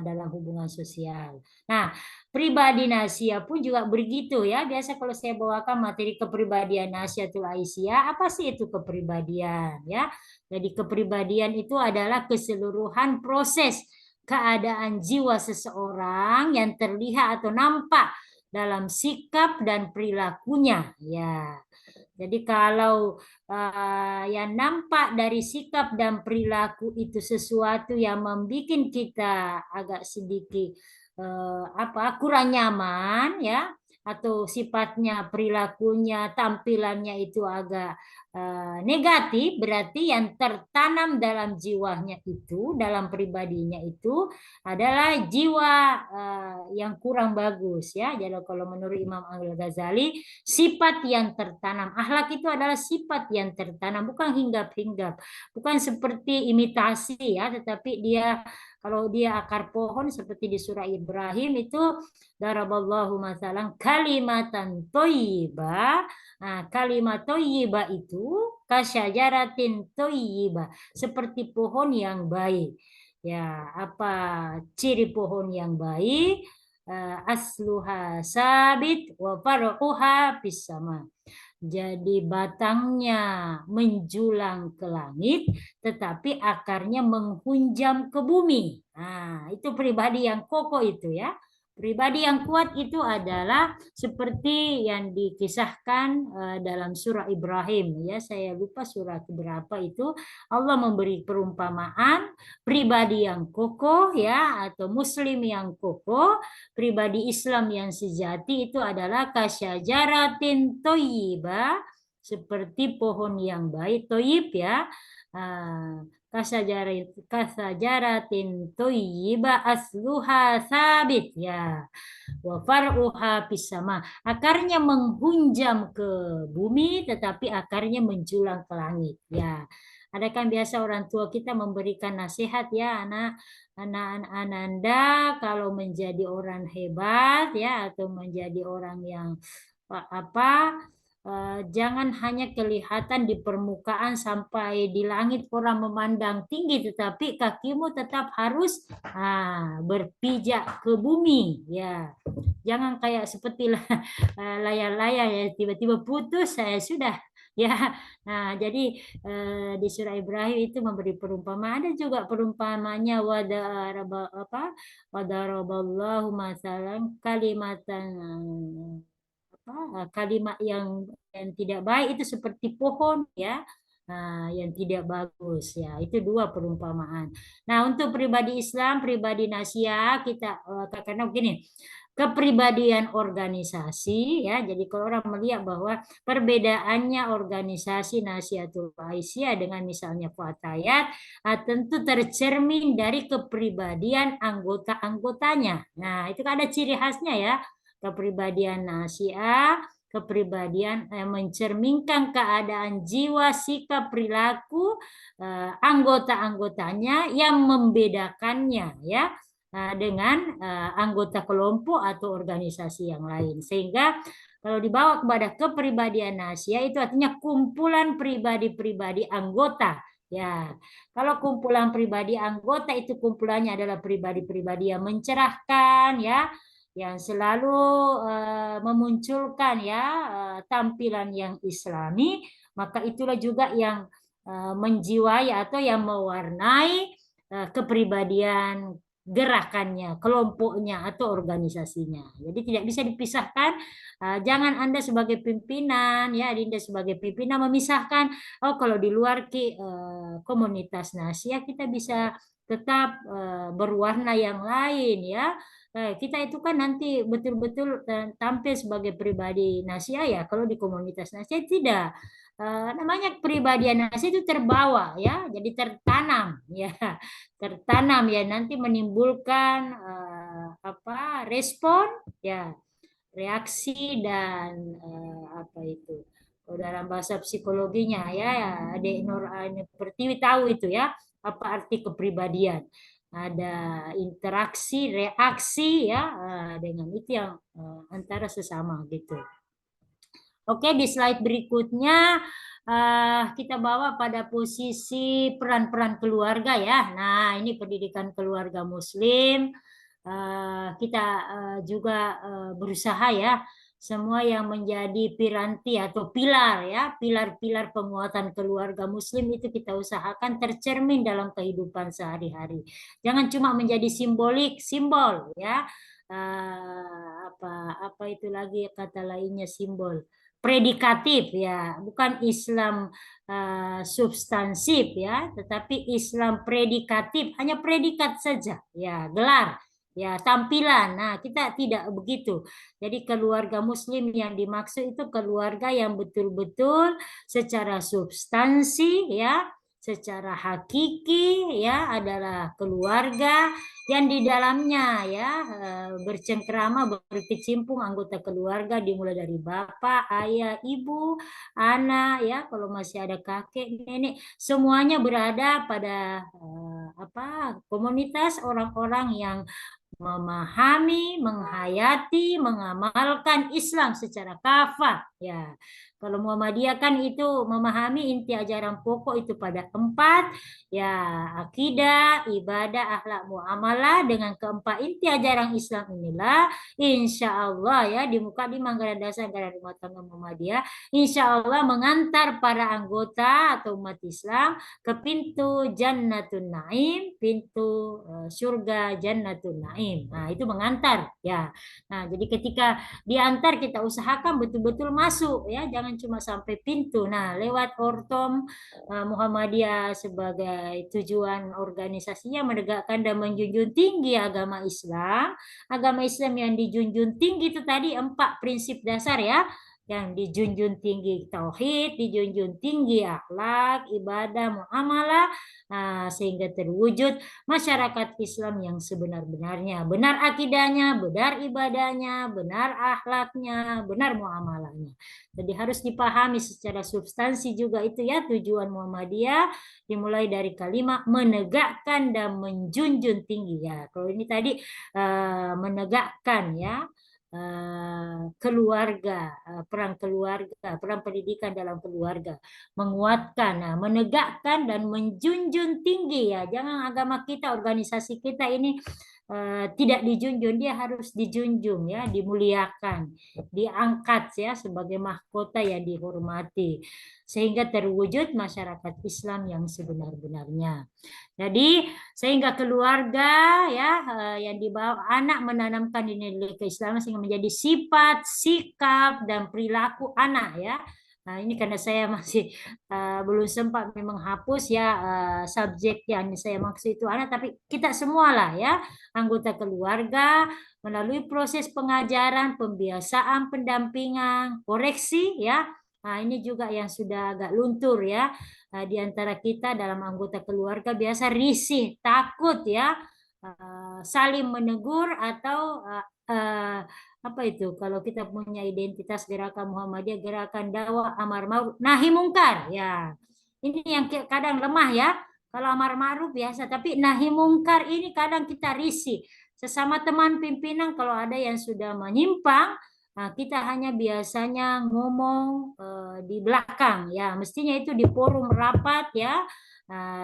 dalam hubungan sosial. Nah, pribadi Nasia pun juga begitu ya. Biasa kalau saya bawakan materi kepribadian Nasiatul Aisyah, apa sih itu kepribadian ya? Jadi kepribadian itu adalah keseluruhan proses keadaan jiwa seseorang yang terlihat atau nampak dalam sikap dan perilakunya ya. Jadi kalau yang nampak dari sikap dan perilaku itu sesuatu yang membuat kita agak sedikit kurang nyaman ya, atau sifatnya perilakunya tampilannya itu agak negatif, berarti yang tertanam dalam jiwanya itu, dalam pribadinya itu adalah jiwa yang kurang bagus ya. Jadi kalau menurut Imam Al-Ghazali, sifat yang tertanam, akhlak itu adalah sifat yang tertanam, bukan hinggap-hinggap, bukan seperti imitasi ya, tetapi dia kalau dia akar pohon seperti di surah Ibrahim itu daraballahu masalan kalimatan thayyibah. Nah, kalimat thayyibah itu kasyajaratin thayyibah, seperti pohon yang baik. Ya, apa ciri pohon yang baik? Asluha sabit wa far'uha fis sama. Jadi batangnya menjulang ke langit, tetapi akarnya menghunjam ke bumi. Nah, itu pribadi yang kokoh itu ya. Pribadi yang kuat itu adalah seperti yang dikisahkan dalam surah Ibrahim ya. Saya lupa surah berapa itu. Allah memberi perumpamaan pribadi yang kokoh ya, atau muslim yang kokoh, pribadi Islam yang sejati itu adalah kasyajaratin thayyibah, seperti pohon yang baik, thayyib ya. Kasajaratin thayyibah asluha sabit ya. Wa far'uha fis sama. Akarnya menghunjam ke bumi tetapi akarnya menjulang ke langit ya. Ada kan biasa orang tua kita memberikan nasihat ya, anak Ananda kalau menjadi orang hebat ya, atau menjadi orang yang jangan hanya kelihatan di permukaan sampai di langit orang memandang tinggi, tetapi kakimu tetap harus berpijak ke bumi ya. Jangan kayak seperti layar-layar ya, tiba-tiba putus saya sudah ya. Nah, jadi di surah Ibrahim itu memberi perumpamaan. Ada juga perumpamanya wadaraballahu masalan kalimatan kalimat yang tidak baik itu seperti pohon ya. Nah, yang tidak bagus ya, itu dua perumpamaan. Nah, untuk pribadi Islam, pribadi Nasia kita karena begini, kepribadian organisasi ya. Jadi kalau orang melihat bahwa perbedaannya organisasi Nasihatul Aisyah dengan misalnya Fatayat tentu tercermin dari kepribadian anggota-anggotanya. Nah, itu kan ada ciri khasnya ya. Kepribadian Nasiah, kepribadian mencerminkan keadaan jiwa, sikap, perilaku anggota-anggotanya yang membedakannya ya dengan anggota kelompok atau organisasi yang lain. Sehingga kalau dibawa kepada kepribadian Nasia itu artinya kumpulan pribadi-pribadi anggota. Ya, kalau kumpulan pribadi anggota itu kumpulannya adalah pribadi-pribadi yang mencerahkan ya, yang selalu memunculkan ya tampilan yang Islami, maka itulah juga yang menjiwai atau yang mewarnai kepribadian gerakannya, kelompoknya atau organisasinya. Jadi tidak bisa dipisahkan. Jangan Anda sebagai pimpinan ya, Dinda sebagai pimpinan memisahkan. Oh, kalau di luar komunitas Nasia kita bisa tetap berwarna yang lain ya. Kita itu kan nanti betul-betul tampil sebagai pribadi Nasia ya. Kalau di komunitas Nasia tidak. Namanya kepribadian Nasia itu terbawa ya, jadi tertanam ya, tertanam ya, nanti menimbulkan respon ya, reaksi dan apa itu kalau dalam bahasa psikologinya ya, Adek Nur Pertiwi tahu itu ya apa arti kepribadian, ada interaksi reaksi ya dengan itu yang antara sesama gitu. Oke, di slide berikutnya kita bawa pada posisi peran-peran keluarga ya. Nah, ini pendidikan keluarga Muslim. Kita juga berusaha ya, semua yang menjadi piranti atau pilar ya, pilar-pilar penguatan keluarga Muslim itu kita usahakan tercermin dalam kehidupan sehari-hari. Jangan cuma menjadi simbol ya. Apa itu lagi kata lainnya simbol predikatif ya, bukan Islam substansif ya, tetapi Islam predikatif, hanya predikat saja ya, gelar ya, tampilan. Nah, kita tidak begitu. Jadi keluarga Muslim yang dimaksud itu keluarga yang betul-betul secara substansi ya, secara hakiki ya adalah keluarga yang di dalamnya ya bercengkrama, berkecimpung anggota keluarga dimulai dari bapak, ayah, ibu, anak ya, kalau masih ada kakek, nenek, semuanya berada pada komunitas orang-orang yang memahami, menghayati, mengamalkan Islam secara kafah ya. Kalau Muhammadiyah kan itu memahami inti ajaran pokok itu pada 4 ya, akidah, ibadah, akhlak, muamalah. Dengan keempat inti ajaran Islam inilah insya Allah ya di muka di Manggaran Dasar Negara Rumah Tangga Muhammadiyah insya Allah mengantar para anggota atau umat Islam ke pintu Jannatun Naim, pintu surga Jannatun Naim. Nah, itu mengantar ya. Nah, jadi ketika diantar kita usahakan betul-betul masuk ya, jangan cuma sampai pintu. Nah, lewat Ortom Muhammadiyah sebagai tujuan organisasinya menegakkan dan menjunjung tinggi agama Islam. Agama Islam yang dijunjung tinggi itu tadi 4 prinsip dasar ya, yang dijunjung tinggi tauhid, dijunjung tinggi akhlak, ibadah, muamalah, sehingga terwujud masyarakat Islam yang sebenar-benarnya, benar akidahnya, benar ibadahnya, benar akhlaknya, benar muamalahnya. Jadi harus dipahami secara substansi juga itu ya, tujuan Muhammadiyah dimulai dari kalimat menegakkan dan menjunjung tinggi ya. Kalau ini tadi menegakkan ya, keluarga, peran keluarga, peran pendidikan dalam keluarga, menguatkan, menegakkan dan menjunjung tinggi ya. Jangan agama kita, organisasi kita ini tidak dijunjung, dia harus dijunjung ya, dimuliakan, diangkat ya sebagai mahkota yang dihormati sehingga terwujud masyarakat Islam yang sebenar-benarnya. Jadi sehingga keluarga ya yang dibawa anak menanamkan nilai keislaman sehingga menjadi sifat, sikap dan perilaku anak ya. Nah, ini karena saya masih belum sempat memang hapus ya subjek yang saya maksud itu anak, tapi kita semua lah ya anggota keluarga melalui proses pengajaran, pembiasaan, pendampingan, koreksi ya. Nah, ini juga yang sudah agak luntur ya di antara kita dalam anggota keluarga biasa risih, takut ya saling menegur atau apa itu kalau kita punya identitas gerakan Muhammadiyah, gerakan dakwah amar ma'ruf nahi mungkar ya. Ini yang kadang lemah ya. Kalau amar ma'ruf biasa, tapi nahi mungkar ini kadang kita risih. Sesama teman pimpinan kalau ada yang sudah menyimpang, nah, kita hanya biasanya ngomong di belakang ya. Mestinya itu di forum rapat ya.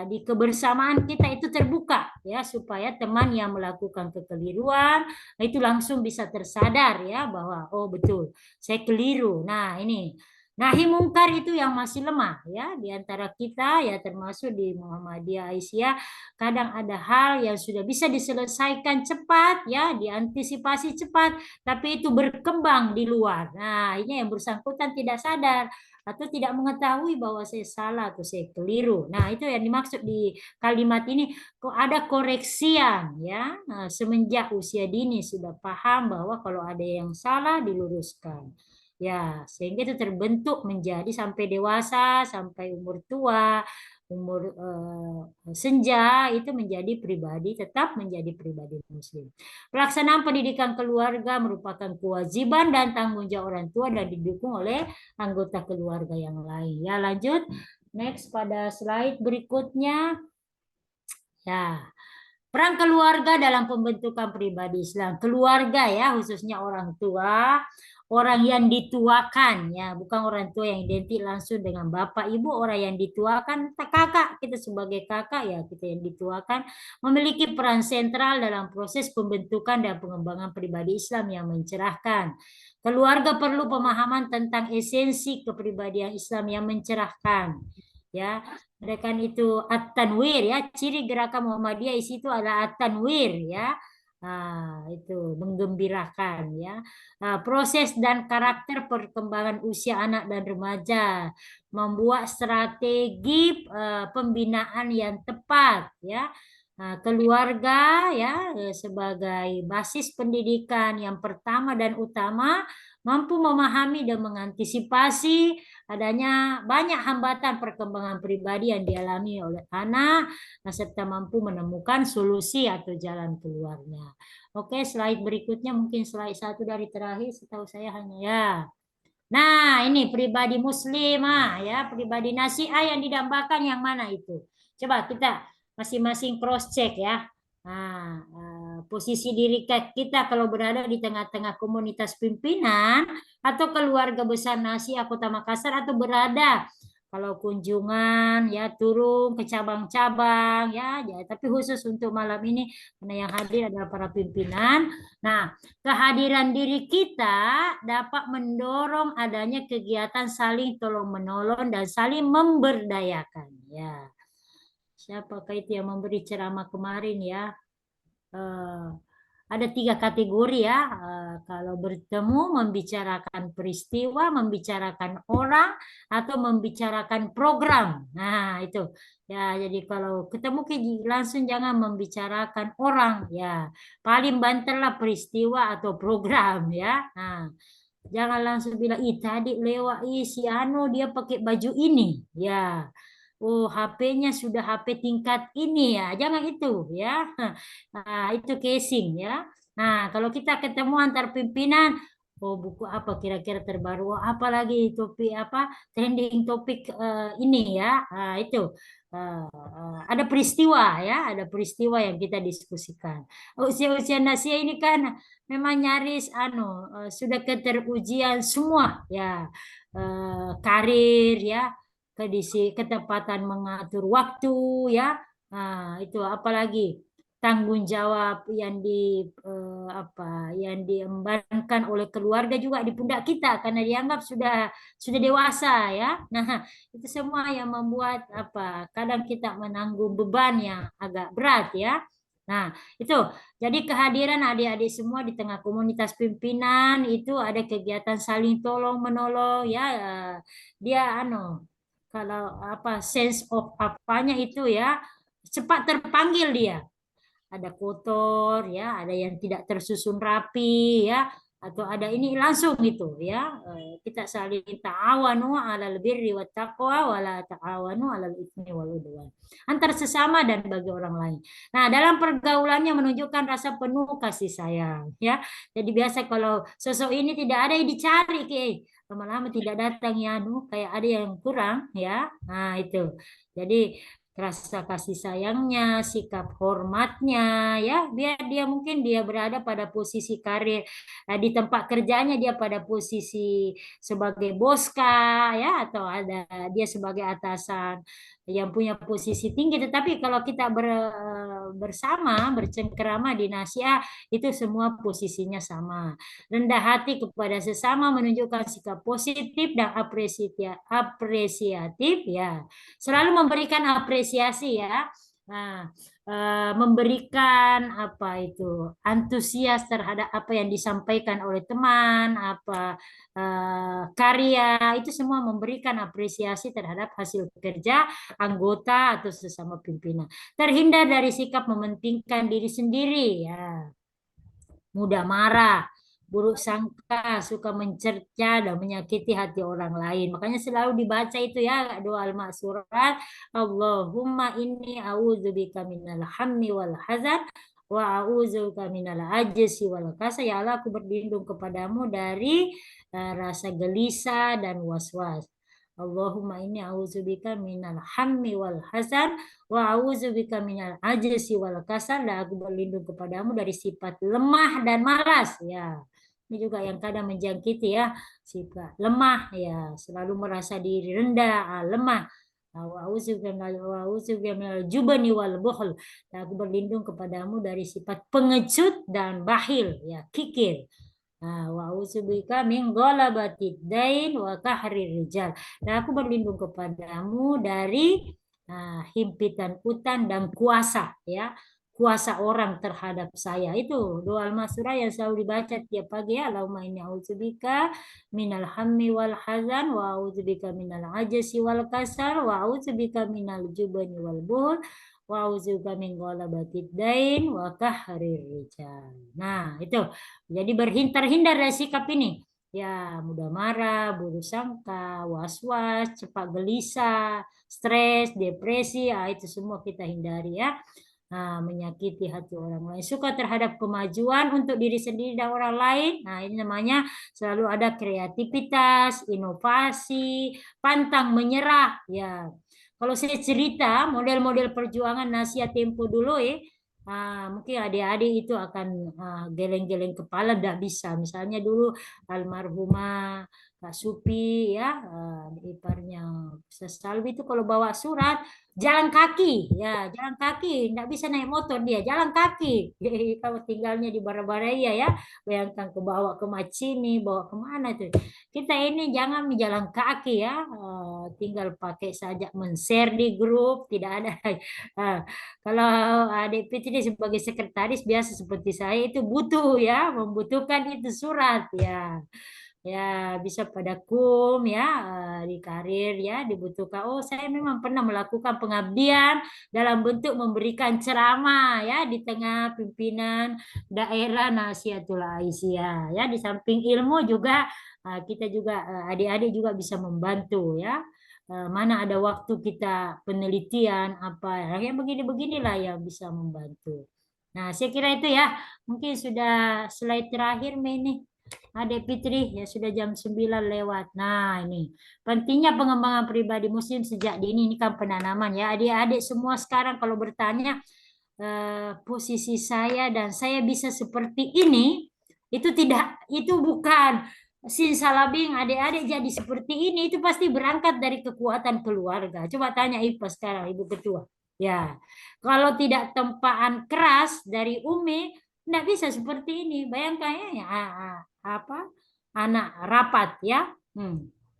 Di kebersamaan kita itu terbuka ya supaya teman yang melakukan kekeliruan itu langsung bisa tersadar ya bahwa oh betul saya keliru. Nah ini nahi mungkar itu yang masih lemah ya di antara kita ya termasuk di Muhammadiyah Aisyah kadang ada hal yang sudah bisa diselesaikan cepat ya diantisipasi cepat tapi itu berkembang di luar. Nah ini yang bersangkutan tidak sadar atau tidak mengetahui bahwa saya salah atau saya keliru. Nah, itu yang dimaksud di kalimat ini kok ada koreksian ya. Nah, semenjak usia dini sudah paham bahwa kalau ada yang salah diluruskan. Ya, sehingga itu terbentuk menjadi sampai dewasa, sampai umur tua, umur senja itu menjadi pribadi, tetap menjadi pribadi muslim. Pelaksanaan pendidikan keluarga merupakan kewajiban dan tanggung jawab orang tua dan didukung oleh anggota keluarga yang lain. Ya, lanjut. Next pada slide berikutnya. Ya. Peran keluarga dalam pembentukan pribadi Islam. Keluarga ya, khususnya orang tua, orang yang dituakan ya, bukan orang tua yang identik langsung dengan bapak ibu, orang yang dituakan, kakak, kita sebagai kakak ya, kita yang dituakan memiliki peran sentral dalam proses pembentukan dan pengembangan pribadi Islam yang mencerahkan. Keluarga perlu pemahaman tentang esensi kepribadian Islam yang mencerahkan. Ya, mereka itu at-tanwir ya, ciri gerakan Muhammadiyah isi itu adalah at-tanwir ya. Nah, itu menggembirakan ya. Nah, proses dan karakter perkembangan usia anak dan remaja, membuat strategi pembinaan yang tepat ya. Nah, keluarga ya sebagai basis pendidikan yang pertama dan utama mampu memahami dan mengantisipasi adanya banyak hambatan perkembangan pribadi yang dialami oleh anak serta mampu menemukan solusi atau jalan keluarnya. Oke, slide berikutnya mungkin slide satu dari terakhir setahu saya hanya ya. Nah, ini pribadi muslim ya, pribadi nasiah yang didambakan yang mana itu? Coba kita masing-masing cross check ya. Nah, posisi diri kita kalau berada di tengah-tengah komunitas pimpinan atau keluarga besar Nasiah Kota Makassar atau berada kalau kunjungan ya turun ke cabang-cabang ya, tapi khusus untuk malam ini karena yang hadir adalah para pimpinan. Nah, kehadiran diri kita dapat mendorong adanya kegiatan saling tolong-menolong dan saling memberdayakan ya. Siapakah itu yang memberi ceramah kemarin ya? Ada 3 kategori ya. Kalau bertemu membicarakan peristiwa, membicarakan orang, atau membicarakan program. Nah itu ya. Jadi kalau ketemu langsung jangan membicarakan orang ya. Paling banterlah peristiwa atau program ya. Nah, jangan langsung bilang ih tadi lewat si Ano dia pakai baju ini ya. Oh, HP-nya sudah HP tingkat ini ya. Jangan itu ya. Nah, itu casing ya. Nah, kalau kita ketemu antar pimpinan, oh buku apa kira-kira terbaru, oh, apa lagi topik apa trending topik ini ya. Nah, itu ada peristiwa ya, ada peristiwa yang kita diskusikan. Usia-usia Nasia ini kan memang nyaris sudah keterujian semua ya. Karir ya, ketepatan mengatur waktu ya. Nah, itu apalagi tanggung jawab yang yang diembankan oleh keluarga juga di pundak kita karena dianggap sudah dewasa ya. Nah, itu semua yang membuat kadang kita menanggung beban yang agak berat ya. Nah, itu jadi kehadiran adik-adik semua di tengah komunitas pimpinan itu ada kegiatan saling tolong menolong ya. Dia kalau sense of apanya itu ya cepat terpanggil dia. Ada kotor ya, ada yang tidak tersusun rapi ya, atau ada ini langsung gitu ya. Kita saling ta'awanu 'alal birri wat taqwa wala ta'awanu 'alal itsmi wal udwan. Antar sesama dan bagi orang lain. Nah, dalam pergaulannya menunjukkan rasa penuh kasih sayang ya. Jadi biasa kalau sosok ini tidak ada yang dicari lama-lama tidak datang ya, kayak ada yang kurang ya. Nah, itu. Jadi rasa kasih sayangnya, sikap hormatnya, ya, biar dia mungkin dia berada pada posisi karir di tempat kerjanya dia pada posisi sebagai boska, ya, atau ada dia sebagai atasan yang punya posisi tinggi. Tetapi kalau kita bersama bercengkerama di Nasia itu semua posisinya sama. Rendah hati kepada sesama menunjukkan sikap positif dan apresiatif, ya. Selalu memberikan apresiasi ya. Nah, memberikan antusias terhadap apa yang disampaikan oleh teman, karya, itu semua memberikan apresiasi terhadap hasil kerja anggota atau sesama pimpinan. Terhindar dari sikap mementingkan diri sendiri ya. Mudah marah, buruk sangka, suka mencerca dan menyakiti hati orang lain. Makanya selalu dibaca itu ya doa al-ma'surat, Allahumma inni a'udzubika minal hammi wal hazan wa a'udzubika minal ajzi wal kasal. Ya Allah, aku berlindung kepadamu dari rasa gelisah dan was-was. Allahumma inni a'udzubika minal hammi wal hazan wa a'udzubika minal ajzi wal kasal. Dan aku berlindung kepadamu dari sifat lemah dan malas ya. Ini juga yang kadang menjangkiti ya, sifat lemah ya, selalu merasa diri rendah, lemah. Wa a'udzubika minal jubni wal bukhl. Dan aku berlindung kepadamu dari sifat pengecut dan bakhil ya, kikir. Wa a'udzubika min ghalabatid dain wa qahrir rijal. Dan aku berlindung kepadamu dari himpitan utang dan kuasa ya, kuasa orang terhadap saya. Itu doa al-masurah yang selalu dibaca tiap pagi ya. Allahumma inni a'udzubika minal hammi wal hazan wa a'udzubika minal ajzi wal kasal wa a'udzubika minal jubni wal buhl wa a'udzubika min ghalabatid dain wa qahrir rijal. Nah, itu. Jadi berhindar dari sikap ini. Ya, mudah marah, buruk sangka, was-was, cepat gelisah, stres, depresi, itu semua kita hindari ya. Menyakiti hati orang lain, suka terhadap kemajuan untuk diri sendiri dan orang lain. Nah, ini namanya selalu ada kreativitas, inovasi, pantang menyerah. Ya, kalau saya cerita model-model perjuangan Nasia Tempo dulu mungkin adik-adik itu akan geleng-geleng kepala, tidak bisa. Misalnya dulu almarhumah Kak Supi ya, iparnya Salwi itu kalau bawa surat jalan kaki ya, jalan kaki, tidak bisa naik motor, dia jalan kaki. Kalau tinggalnya di Barabaraya ya, bayangkan ke bawa ke Macini, bawa kemana itu. Kita ini jangan jalan kaki ya, tinggal pakai saja men-share di grup, tidak ada. Kalau adik Fitri sebagai sekretaris biasa seperti saya itu butuh ya, membutuhkan itu surat ya. Ya, bisa pada ya di karir ya dibutuhkan. Oh, saya memang pernah melakukan pengabdian dalam bentuk memberikan ceramah ya di tengah pimpinan daerah Nasiatul Aisyah ya. Di samping ilmu juga kita juga adik-adik juga bisa membantu ya. Mana ada waktu kita penelitian apa yang begini-beginilah yang bisa membantu. Nah, saya kira itu ya. Mungkin sudah slide terakhir ini. Adik Fitri ya, sudah jam 9 lewat. Nah, ini pentingnya pengembangan pribadi muslim sejak dini. Ini kan penanaman ya. Adik-adik semua sekarang kalau bertanya posisi saya dan saya bisa seperti ini, itu bukan sinsalabing adik-adik jadi seperti ini, itu pasti berangkat dari kekuatan keluarga. Coba tanya Ipa sekarang, Ibu Ketua. Ya, kalau tidak tempaan keras dari Umi, tidak bisa seperti ini. Bayangkan ya, apa anak rapat ya,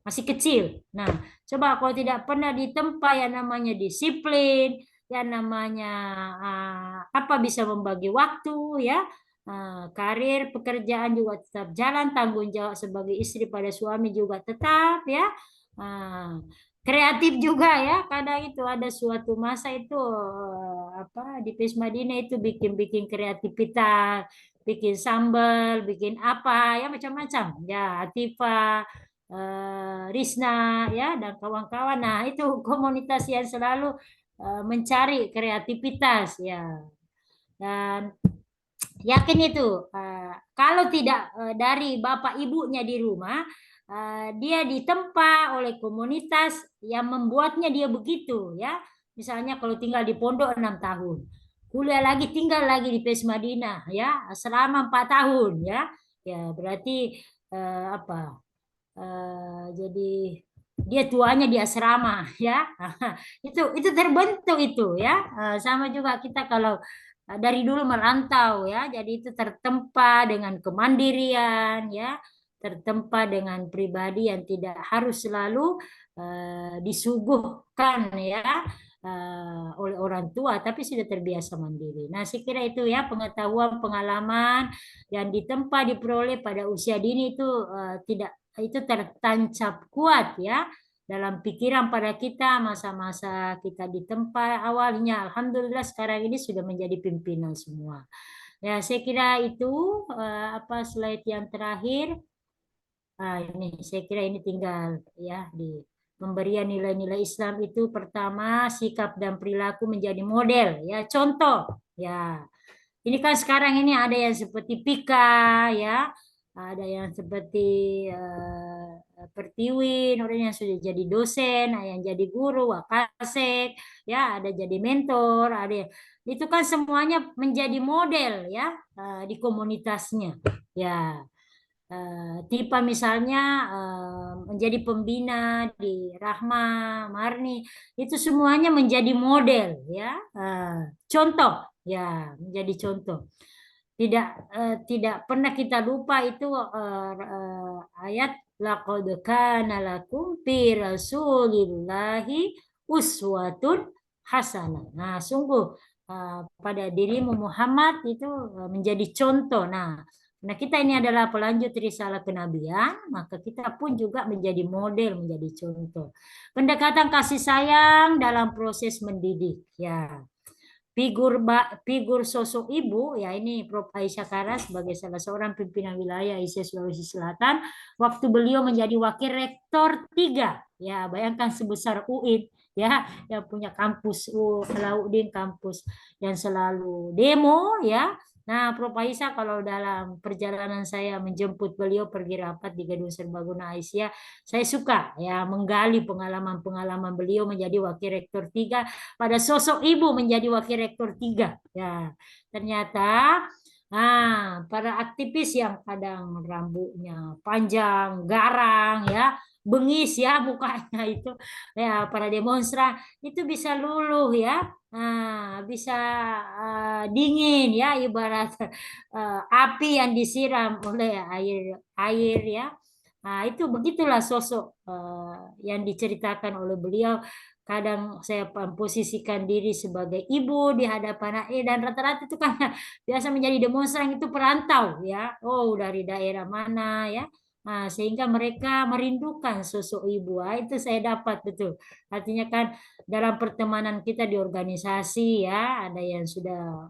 masih kecil. Nah, coba kalau tidak pernah ditempa yang namanya disiplin, yang namanya apa bisa membagi waktu ya, karir pekerjaan juga tetap jalan, tanggung jawab sebagai istri pada suami juga tetap ya. Kreatif juga ya, kadang itu ada suatu masa itu apa di PIS Madinah itu bikin kreativitas, bikin sambal, bikin apa ya macam-macam ya, Atifa, Risna ya dan kawan-kawan. Nah itu komunitas yang selalu mencari kreativitas ya, dan yakin itu kalau tidak dari bapak ibunya di rumah, dia ditempa oleh komunitas yang membuatnya dia begitu ya. Misalnya kalau tinggal di pondok 6 tahun, kuliah lagi tinggal lagi di PIS Madinah ya selama 4 tahun ya. Ya berarti apa? Jadi dia tuanya di asrama ya. Itu terbentuk itu ya. Sama juga kita kalau dari dulu merantau ya, jadi itu tertempa dengan kemandirian ya, tertempa dengan pribadi yang tidak harus selalu disuguhkan ya oleh orang tua, tapi sudah terbiasa mandiri. Nah, saya kira itu ya pengetahuan, pengalaman yang ditempa diperoleh pada usia dini itu tidak itu tertancap kuat ya dalam pikiran pada kita masa-masa kita di tempat awalnya. Alhamdulillah sekarang ini sudah menjadi pimpinan semua. Ya, saya kira itu apa slide yang terakhir. Ini saya kira ini tinggal ya di pemberian nilai-nilai Islam itu pertama sikap dan perilaku menjadi model ya, contoh ya. Ini kan sekarang ini ada yang seperti Pika ya, ada yang seperti Pertiwin, orang yang sudah jadi dosen, ada yang jadi guru, Wakasek, ya, ada jadi mentor, ada itu kan semuanya menjadi model ya di komunitasnya. Ya, Tipa misalnya menjadi pembina di Rahma, Marni, itu semuanya menjadi model ya, contoh ya, menjadi contoh. Tidak pernah kita lupa itu ayat laqad kana lakum fi rasulillahi uswatun hasanah. Nah, sungguh pada dirimu Muhammad itu menjadi contoh. Nah, kita ini adalah pelanjut risalah kenabian, maka kita pun juga menjadi model, menjadi contoh. Pendekatan kasih sayang dalam proses mendidik, ya. Figur sosok ibu, ya ini Prof. Aisyah Kara sebagai salah seorang pimpinan wilayah ISE Sulawesi Selatan, waktu beliau menjadi wakil rektor 3, ya bayangkan sebesar UIN, ya yang punya kampus Alauddin, kampus yang selalu demo, ya. Nah, Prof. Aisyah kalau dalam perjalanan saya menjemput beliau pergi rapat di Gedung Serbaguna Aisyah, saya suka ya menggali pengalaman-pengalaman beliau menjadi wakil rektor 3 pada sosok ibu menjadi wakil rektor 3. Ya, ternyata para aktivis yang kadang rambutnya panjang, garang ya, bengis ya mukanya itu ya, para demonstran itu bisa luluh ya. Bisa dingin ya, ibarat api yang disiram oleh air ya. Itu begitulah sosok yang diceritakan oleh beliau. Kadang saya posisikan diri sebagai ibu di hadapan dan rata-rata itu kan biasa menjadi demonstran itu perantau ya, dari daerah mana ya. Sehingga mereka merindukan sosok ibu. Itu saya dapat betul. Artinya kan dalam pertemanan kita di organisasi ya, ada yang sudah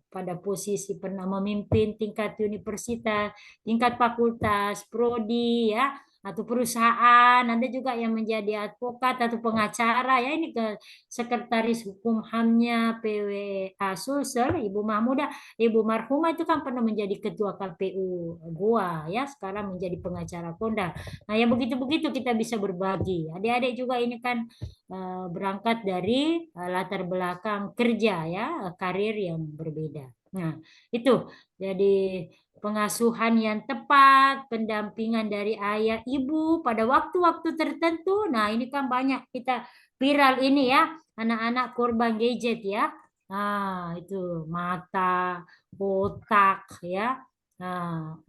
pada posisi pernah memimpin tingkat universitas, tingkat fakultas, prodi ya, atau perusahaan, ada juga yang menjadi advokat atau pengacara ya, ini ke sekretaris hukum HAM-nya PWA Sulsel, Ibu Mahmudah, Ibu Marhumah itu kan pernah menjadi ketua KPU Goa ya, sekarang menjadi pengacara kondang. Nah, yang begitu-begitu kita bisa berbagi. Adik-adik juga ini kan berangkat dari latar belakang kerja ya, karir yang berbeda. Nah, itu jadi pengasuhan yang tepat, pendampingan dari ayah ibu pada waktu-waktu tertentu. Nah, ini kan banyak kita viral ini ya, anak-anak korban gadget ya. Nah, itu mata, otak ya. Nah,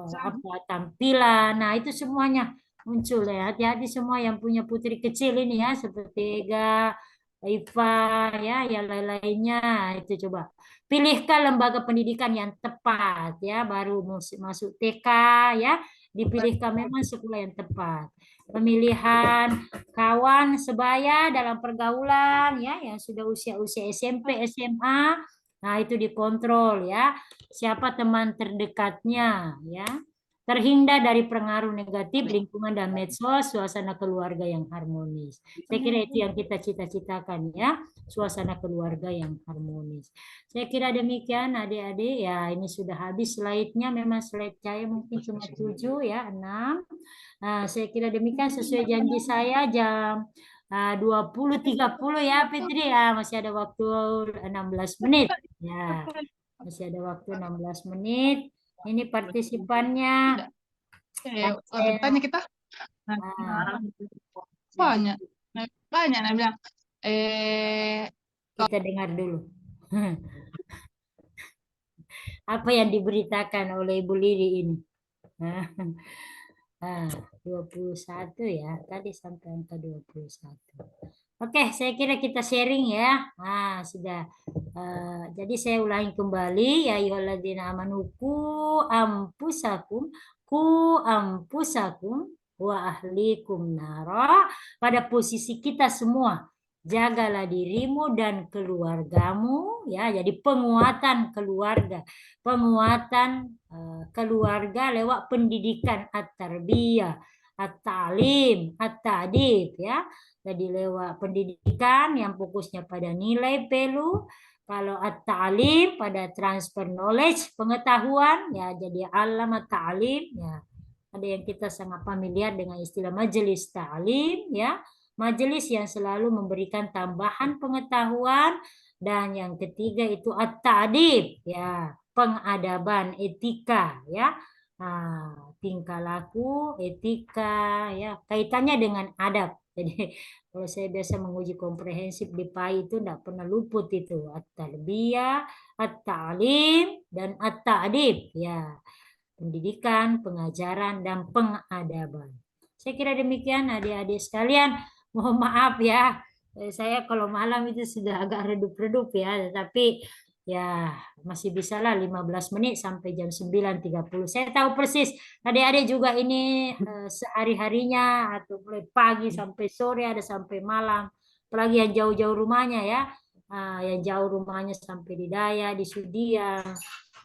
apa tampilan. Nah, itu semuanya muncul ya. Hati-hati semua yang punya putri kecil ini ya, seperti Ega, Iva ya, yang lain-lainnya itu coba pilihkan lembaga pendidikan yang tepat ya, baru masuk TK ya, dipilihkan memang sekolah yang tepat. Pemilihan kawan sebaya dalam pergaulan ya, yang sudah usia-usia SMP, SMA, nah itu dikontrol ya, siapa teman terdekatnya ya. Terhindar dari pengaruh negatif lingkungan dan medsos, suasana keluarga yang harmonis. Saya kira itu yang kita cita-citakan ya, suasana keluarga yang harmonis. Saya kira demikian adik-adik ya, ini sudah habis slide-nya, memang slide saya mungkin cuma 7 ya, 6. Nah, saya kira demikian sesuai janji saya jam 20.30 ya Fitri ya, masih ada waktu 16 menit ya. Masih ada waktu 16 menit. Ini partisipannya. Tanya kita Nah, banyak banyak nah bilang kita dengar dulu. Apa yang diberitakan oleh Ibu Lili ini? Nah, 21 ya. Tadi sampai angka 21. Oke, saya kira kita sharing ya. Nah, sudah. Jadi saya ulangi kembali ya ayyuhalladzina amanu ampusakum wa ahlikum nara, pada posisi kita semua. Jagalah dirimu dan keluargamu ya. Jadi penguatan keluarga. Penguatan keluarga lewat pendidikan at-tarbiyah, at-ta'lim, at-ta'dib ya. Jadi lewat pendidikan yang fokusnya pada nilai pelu, kalau at-ta'lim pada transfer knowledge, pengetahuan ya, jadi alam at-ta'lim ya. Ada yang kita sangat familiar dengan istilah majelis ta'lim ya. Majelis yang selalu memberikan tambahan pengetahuan, dan yang ketiga itu at-ta'dib ya, pengadaban, etika ya. Nah, tingkah laku, etika ya, kaitannya dengan adab. Jadi kalau saya biasa menguji komprehensif di PAI itu tidak pernah luput itu at-tarbiyah, at-ta'lim dan at-ta'dib ya. Pendidikan, pengajaran dan pengadaban. Saya kira demikian adik-adik sekalian. Mohon maaf ya. Saya kalau malam itu sudah agak redup-redup ya, tapi ya masih bisa lah 15 menit sampai jam 9.30. Saya tahu persis adik-adik juga ini sehari-harinya atau mulai pagi sampai sore, ada sampai malam. Apalagi yang jauh-jauh rumahnya ya. Yang jauh rumahnya sampai di Daya, di Sudia,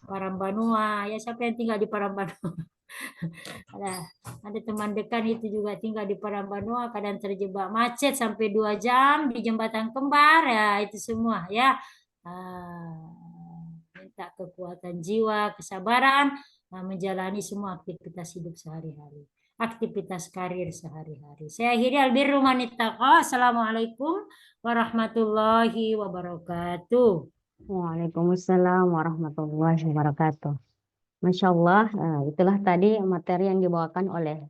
Parambanua. Ya siapa yang tinggal di Parambanua? Ada teman dekat itu juga tinggal di Parambanua, kadang terjebak macet sampai 2 jam di Jembatan Kembar ya, itu semua ya. Minta kekuatan jiwa, kesabaran menjalani semua aktivitas hidup sehari-hari, aktivitas karir sehari-hari. Saya akhiri albirru manitaqwa. Assalamualaikum warahmatullahi wabarakatuh. Waalaikumsalam warahmatullahi wabarakatuh. Masya Allah, itulah tadi materi yang dibawakan oleh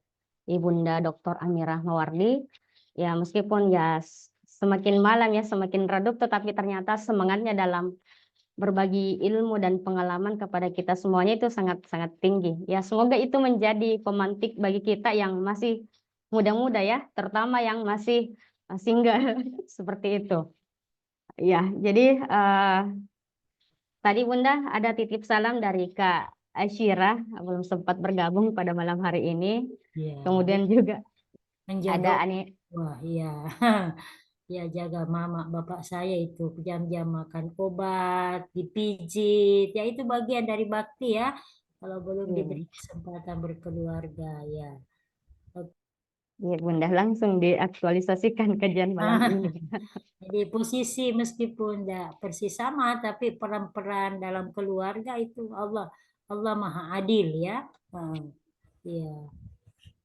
Ibunda Dr. Amirah Mawardi. Ya, meskipun ya semakin malam ya semakin redup, tetapi ternyata semangatnya dalam berbagi ilmu dan pengalaman kepada kita semuanya itu sangat-sangat tinggi. Ya, semoga itu menjadi pemantik bagi kita yang masih muda-muda ya, terutama yang masih single seperti itu. Ya, jadi tadi Bunda ada titip salam dari Kak Asyirah, belum sempat bergabung pada malam hari ini. Ya, Kemudian juga menjaga. ada Ani. Wah, iya. Ya, jaga mama bapak saya itu jam-jam makan obat, dipijit. Ya, itu bagian dari bakti ya. Kalau belum diberi kesempatan berkeluarga ya. Iya Bunda, langsung diaktualisasikan kajian malam ini. Jadi posisi meskipun tidak persis sama, tapi peran-peran dalam keluarga itu Allah Maha Adil ya. Iya.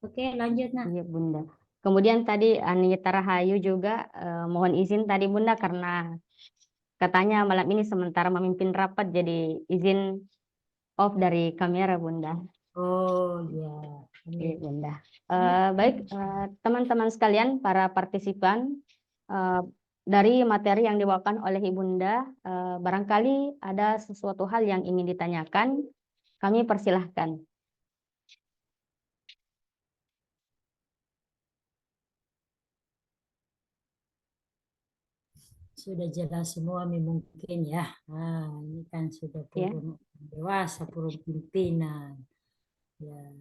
Oke, lanjut nak. Iya Bunda. Kemudian tadi Anita Rahayu juga mohon izin tadi Bunda karena katanya malam ini sementara memimpin rapat jadi izin off dari kamera Bunda. Oh ya. Iya Bunda. Baik teman-teman sekalian para partisipan, dari materi yang dibawakan oleh Ibunda, barangkali ada sesuatu hal yang ingin ditanyakan, kami persilahkan. Sudah jelas semua mungkin ya. Nah, ini kan sudah Ya. purun dewasa, purun pimpinan. Ya.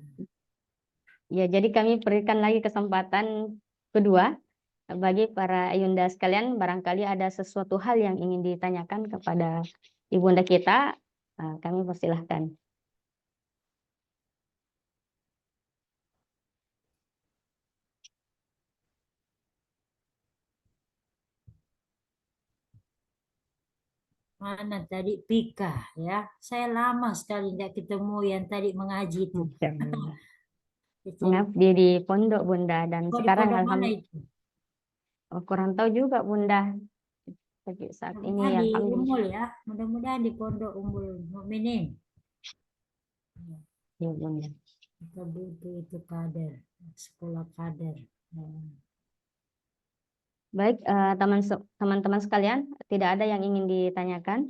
Ya, jadi kami berikan lagi kesempatan kedua bagi para Ayunda sekalian, barangkali ada sesuatu hal yang ingin ditanyakan kepada Ibunda kita, kami persilahkan. Mana tadi Pika ya? Saya lama sekali nggak ketemu yang tadi mengaji itu. Masya Allah. Saya cari- Mengabdi di pondok Bunda, dan Oh, di sekarang pondok mana alhamdulillah itu? kurang tahu juga Bunda. Tapi saat ini Mudah-mudahan yang di kami Umbul ya. Mudah-mudahan di pondok Umbul Mukminin. ya, Bunda. Kita butuh itu kader, sekolah kader. Nah, Baik, teman-teman sekalian, tidak ada yang ingin ditanyakan?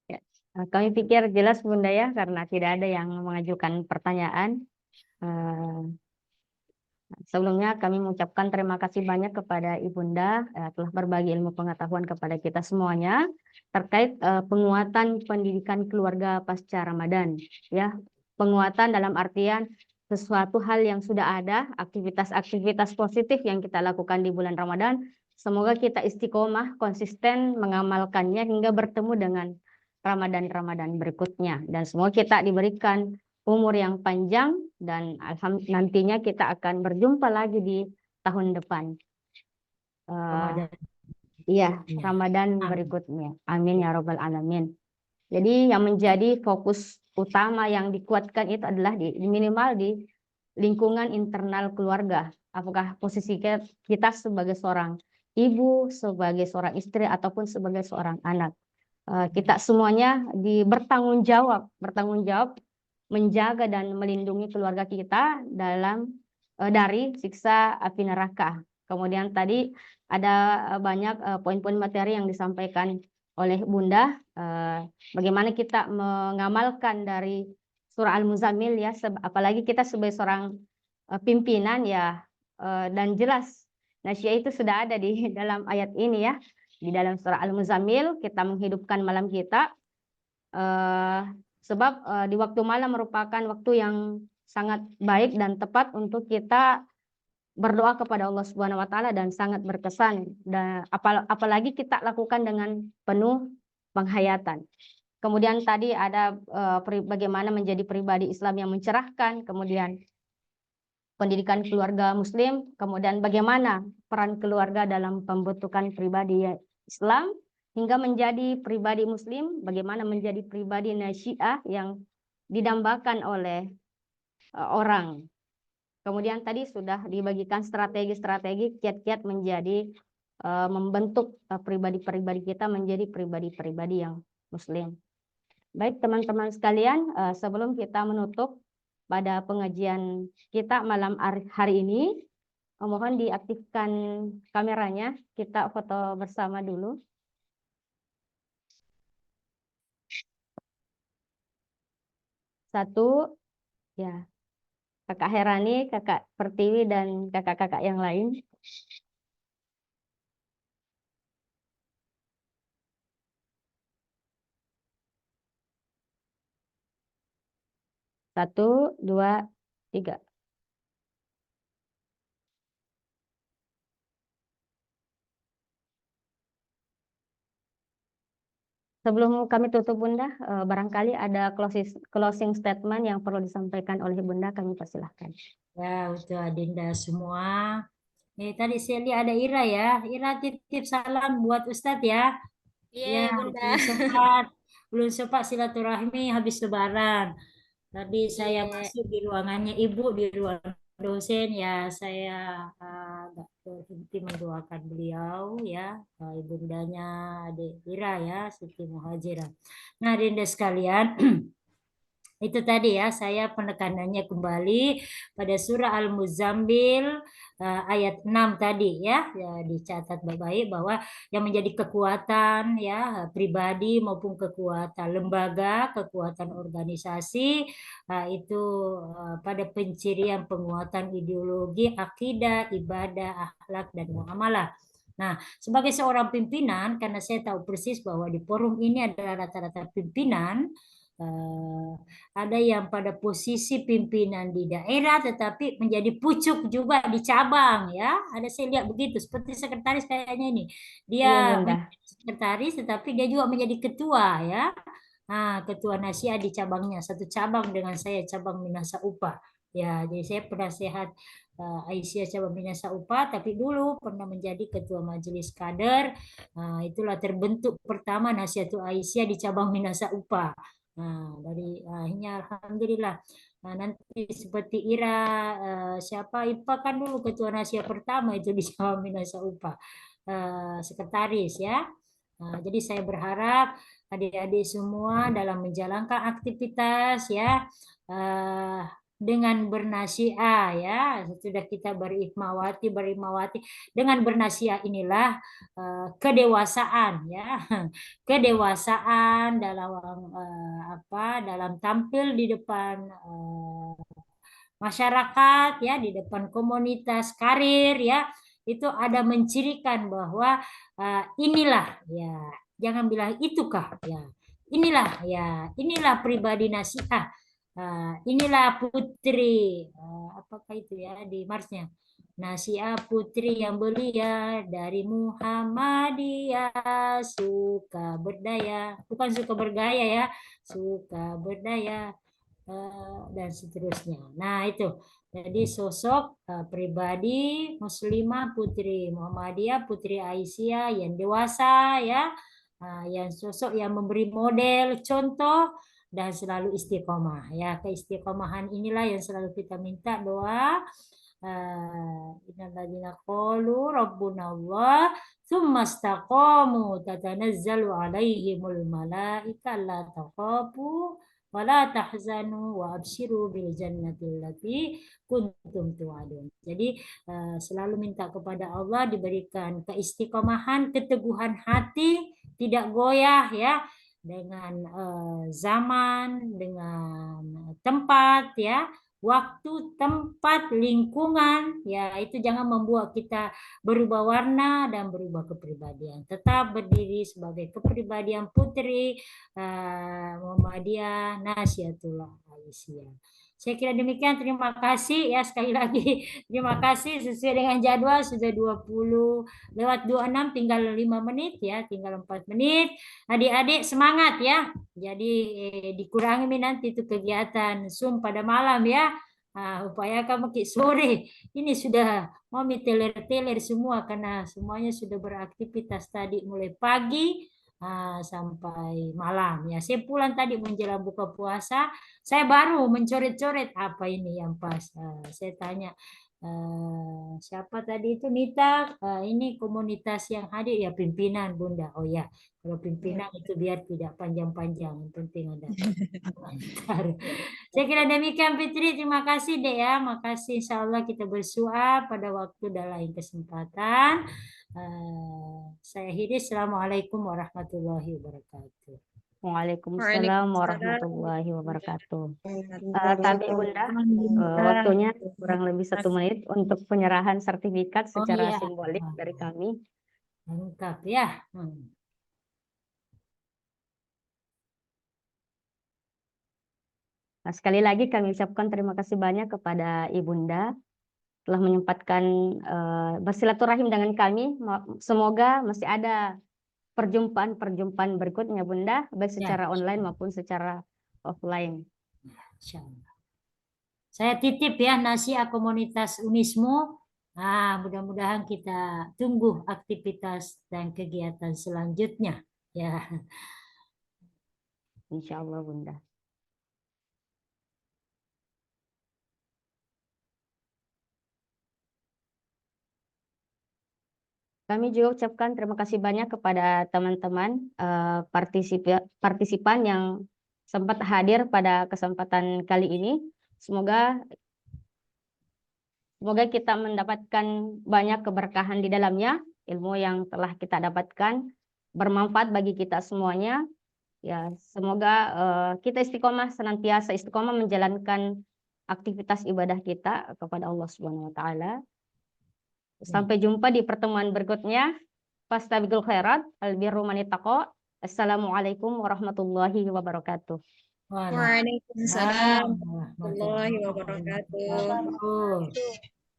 Ya, kami pikir jelas Bunda ya, karena tidak ada yang mengajukan pertanyaan. Sebelumnya kami mengucapkan terima kasih banyak kepada Ibunda telah berbagi ilmu pengetahuan kepada kita semuanya terkait penguatan pendidikan keluarga pasca Ramadan. Ya, penguatan dalam artian sesuatu hal yang sudah ada, aktivitas-aktivitas positif yang kita lakukan di bulan Ramadan. Semoga kita istiqomah, konsisten mengamalkannya hingga bertemu dengan Ramadan-Ramadan berikutnya. Dan semoga kita diberikan umur yang panjang dan nantinya kita akan berjumpa lagi di tahun depan. Ramadan. Iya, Ya. Ramadan Amin. berikutnya. Amin ya Rabbal Alamin. Jadi yang menjadi fokus utama yang dikuatkan itu adalah minimal di lingkungan internal keluarga. Apakah posisi kita sebagai seorang ibu, sebagai seorang istri, ataupun sebagai seorang anak. Kita semuanya bertanggung jawab menjaga dan melindungi keluarga kita dari siksa api neraka. Kemudian tadi ada banyak poin-poin materi yang disampaikan oleh Bunda, bagaimana kita mengamalkan dari surah Al-Muzammil ya, apalagi kita sebagai seorang pimpinan ya, dan jelas nasyia itu sudah ada di dalam ayat ini ya, di dalam surah Al-Muzammil kita menghidupkan malam kita. Sebab di waktu malam merupakan waktu yang sangat baik dan tepat untuk kita berdoa kepada Allah Subhanahu wa taala dan sangat berkesan, dan apalagi kita lakukan dengan penuh penghayatan. Kemudian tadi ada bagaimana menjadi pribadi Islam yang mencerahkan, kemudian pendidikan keluarga muslim, kemudian bagaimana peran keluarga dalam pembentukan pribadi Islam hingga menjadi pribadi muslim, bagaimana menjadi pribadi nasyiah yang didambakan oleh orang. Kemudian tadi sudah dibagikan strategi-strategi kiat-kiat menjadi membentuk pribadi-pribadi kita menjadi pribadi-pribadi yang muslim. Baik teman-teman sekalian, sebelum kita menutup pada pengajian kita malam hari ini, mohon diaktifkan kameranya, kita foto bersama dulu. Satu, ya, Kakak Herani, Kakak Pertiwi, dan kakak-kakak yang lain. Satu, dua, tiga. Sebelum kami tutup Bunda, barangkali ada closing statement yang perlu disampaikan oleh Bunda, kami persilahkan. Ya, untuk Adinda semua. Tadi saya lihat ada Ira ya. Ira titip salam buat Ustadz ya. Iya, Ya, Bunda. belum sempat silaturahmi habis Lebaran. Tadi saya Iya. masuk di ruangannya Ibu di ruang dosen ya, saya agak berhenti mendoakan beliau ya, ibundanya Adik Ira ya, Siti Muhajirah. Nah, Dinda sekalian, Itu tadi ya, saya penekanannya kembali pada surah Al-Muzammil ayat 6 tadi ya, dicatat baik-baik bahwa yang menjadi kekuatan ya pribadi maupun kekuatan lembaga, kekuatan organisasi itu pada pencirian penguatan ideologi, akidah, ibadah, akhlak dan muamalah. Nah, sebagai seorang pimpinan, karena saya tahu persis bahwa di forum ini adalah rata-rata pimpinan, ada yang pada posisi pimpinan di daerah tetapi menjadi pucuk juga di cabang ya. Ada saya lihat begitu seperti sekretaris kayaknya ini. Iya, Dia Bunda. menjadi sekretaris tetapi dia juga menjadi ketua ya. Nah, ketua Nasia di cabangnya satu cabang dengan saya cabang Minasa Upah. Ya, jadi saya penasehat Aisyah cabang Minasa Upah tapi dulu pernah menjadi ketua majelis kader. Itulah terbentuk pertama Nasihatul Aisyah di cabang Minasa Upah. Nah, dari akhirnya alhamdulillah. Nah, nanti seperti Ira siapa IPA kan dulu ketua Nasia pertama itu di Jawa Minasa Upah sekretaris ya. Jadi saya berharap adik-adik semua dalam menjalankan aktivitas ya dengan bernasiah ya sudah kita berikmawati dengan bernasiah inilah kedewasaan ya kedewasaan dalam dalam tampil di depan masyarakat ya di depan komunitas karir ya itu ada mencirikan bahwa inilah ya jangan bilang itukah ya inilah pribadi nasihat inilah putri apakah itu ya di marsnya Nasia putri yang belia dari Muhammadiyah suka berdaya bukan suka bergaya ya suka berdaya dan seterusnya. Nah itu jadi sosok pribadi muslimah putri Muhammadiyah putri Aisyah yang dewasa ya yang sosok yang memberi model contoh dan selalu istiqomah ya keistiqomahan inilah yang selalu kita minta doa innalladzina qalu rabbuna Allah tsumma istaqamu tatanazzalu alaihimul malaika alla takhafu wala tahzanu wa absyiru bil jannati allati kuntum tu'adun. Jadi selalu minta kepada Allah diberikan keistiqomahan, keteguhan hati, tidak goyah ya dengan zaman, dengan tempat ya, waktu, tempat, lingkungan ya itu jangan membuat kita berubah warna dan berubah kepribadian. Tetap berdiri sebagai kepribadian putri Muhammadiyah Nasihatullah Aisyah. Saya kira demikian. Terima kasih ya sekali lagi. Terima kasih sesuai dengan jadwal sudah 20 lewat 26 tinggal 5 menit ya, tinggal 4 menit. Adik-adik semangat ya. Jadi dikurangi nanti itu kegiatan Zoom pada malam ya. Upayakan makin sore. Ini sudah mau teler-teler semua karena semuanya sudah beraktivitas tadi mulai pagi sampai malam ya. Saya pulang tadi menjelang buka puasa, saya baru mencoret-coret apa ini yang pas. Saya tanya siapa tadi itu Nita, ini komunitas yang hadir ya pimpinan Bunda. Oh ya, kalau pimpinan itu biar tidak panjang-panjang, yang penting ada komentar. Saya kira demikian Fitri, terima kasih Dek ya, makasih insya Allah kita bersua pada waktu dan lain kesempatan. Saya akhiri, Assalamualaikum warahmatullahi wabarakatuh. Waalaikumsalam warahmatullahi wabarakatuh. Tapi Bunda, waktunya kurang lebih 1 menit untuk penyerahan sertifikat secara iya. simbolik dari kami. Lengkap ya. Nah, sekali lagi kami ucapkan terima kasih banyak kepada Ibunda telah menyempatkan bersilaturahim dengan kami. Semoga masih ada perjumpaan-perjumpaan berikutnya Bunda, baik secara online maupun secara offline. Insyaallah. Saya titip ya Nasia komunitas Unismo. Mudah-mudahan kita tunggu aktivitas dan kegiatan selanjutnya ya. Insya Allah Bunda. Kami juga ucapkan terima kasih banyak kepada teman-teman partisipan yang sempat hadir pada kesempatan kali ini. Semoga kita mendapatkan banyak keberkahan di dalamnya, ilmu yang telah kita dapatkan bermanfaat bagi kita semuanya. Ya, semoga kita senantiasa istiqomah menjalankan aktivitas ibadah kita kepada Allah Subhanahu wa taala. Sampai jumpa di pertemuan berikutnya. Fastabiqul khairat, albirru manittaqo. Assalamualaikum warahmatullahi wabarakatuh. Waalaikumsalam warahmatullahi wabarakatuh. wabarakatuh.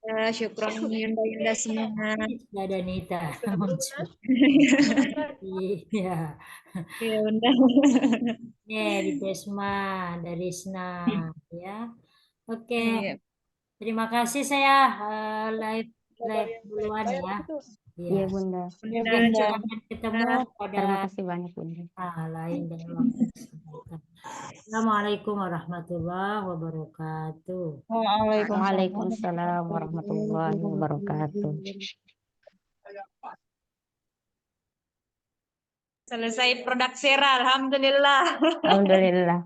Ya, syukron Yunda semua. Ada Nita. Iya. Ya, Bunda. Di Desma, dari Risna, ya. Oke. Iya. Terima kasih saya live duluan ya. Iya, Bunda. Mungkin akan ketemu pada Terima kasih banyak, Bunda. lain dan waktu. Assalamualaikum warahmatullahi wabarakatuh. Waalaikumsalam warahmatullahi wabarakatuh. Selesai produk Sera, alhamdulillah. Alhamdulillah.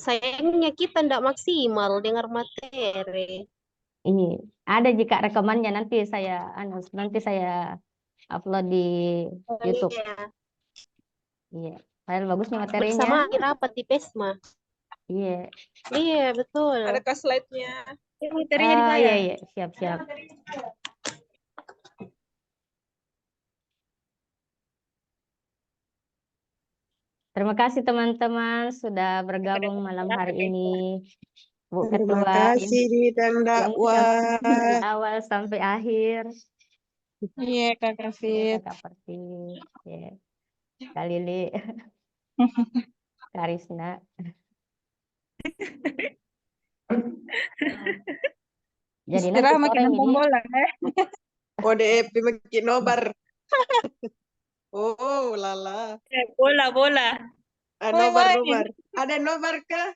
Sayangnya kita tidak maksimal dengar materi. Iya, ada jika rekamannya nanti saya upload di YouTube. Iya, padahal bagus nih materinya. Bersama rapat di PESMA. Iya. Iya, betul. Adakah slide-nya? Materinya di saya. Iya, siap. Terima kasih teman-teman sudah bergabung malam hari ini. Bu Terima Ketua kasih di bidang dakwah. dari awal sampai akhir. Iya, Kak Kafit. Kakak Persis, ya. Kak Lili, Kak Risna. Jadi nanti Istirahat sore makin nonton ini bola, ODP makin nobar. Oh, lala. Bola. Nobar. Ada nobar kah?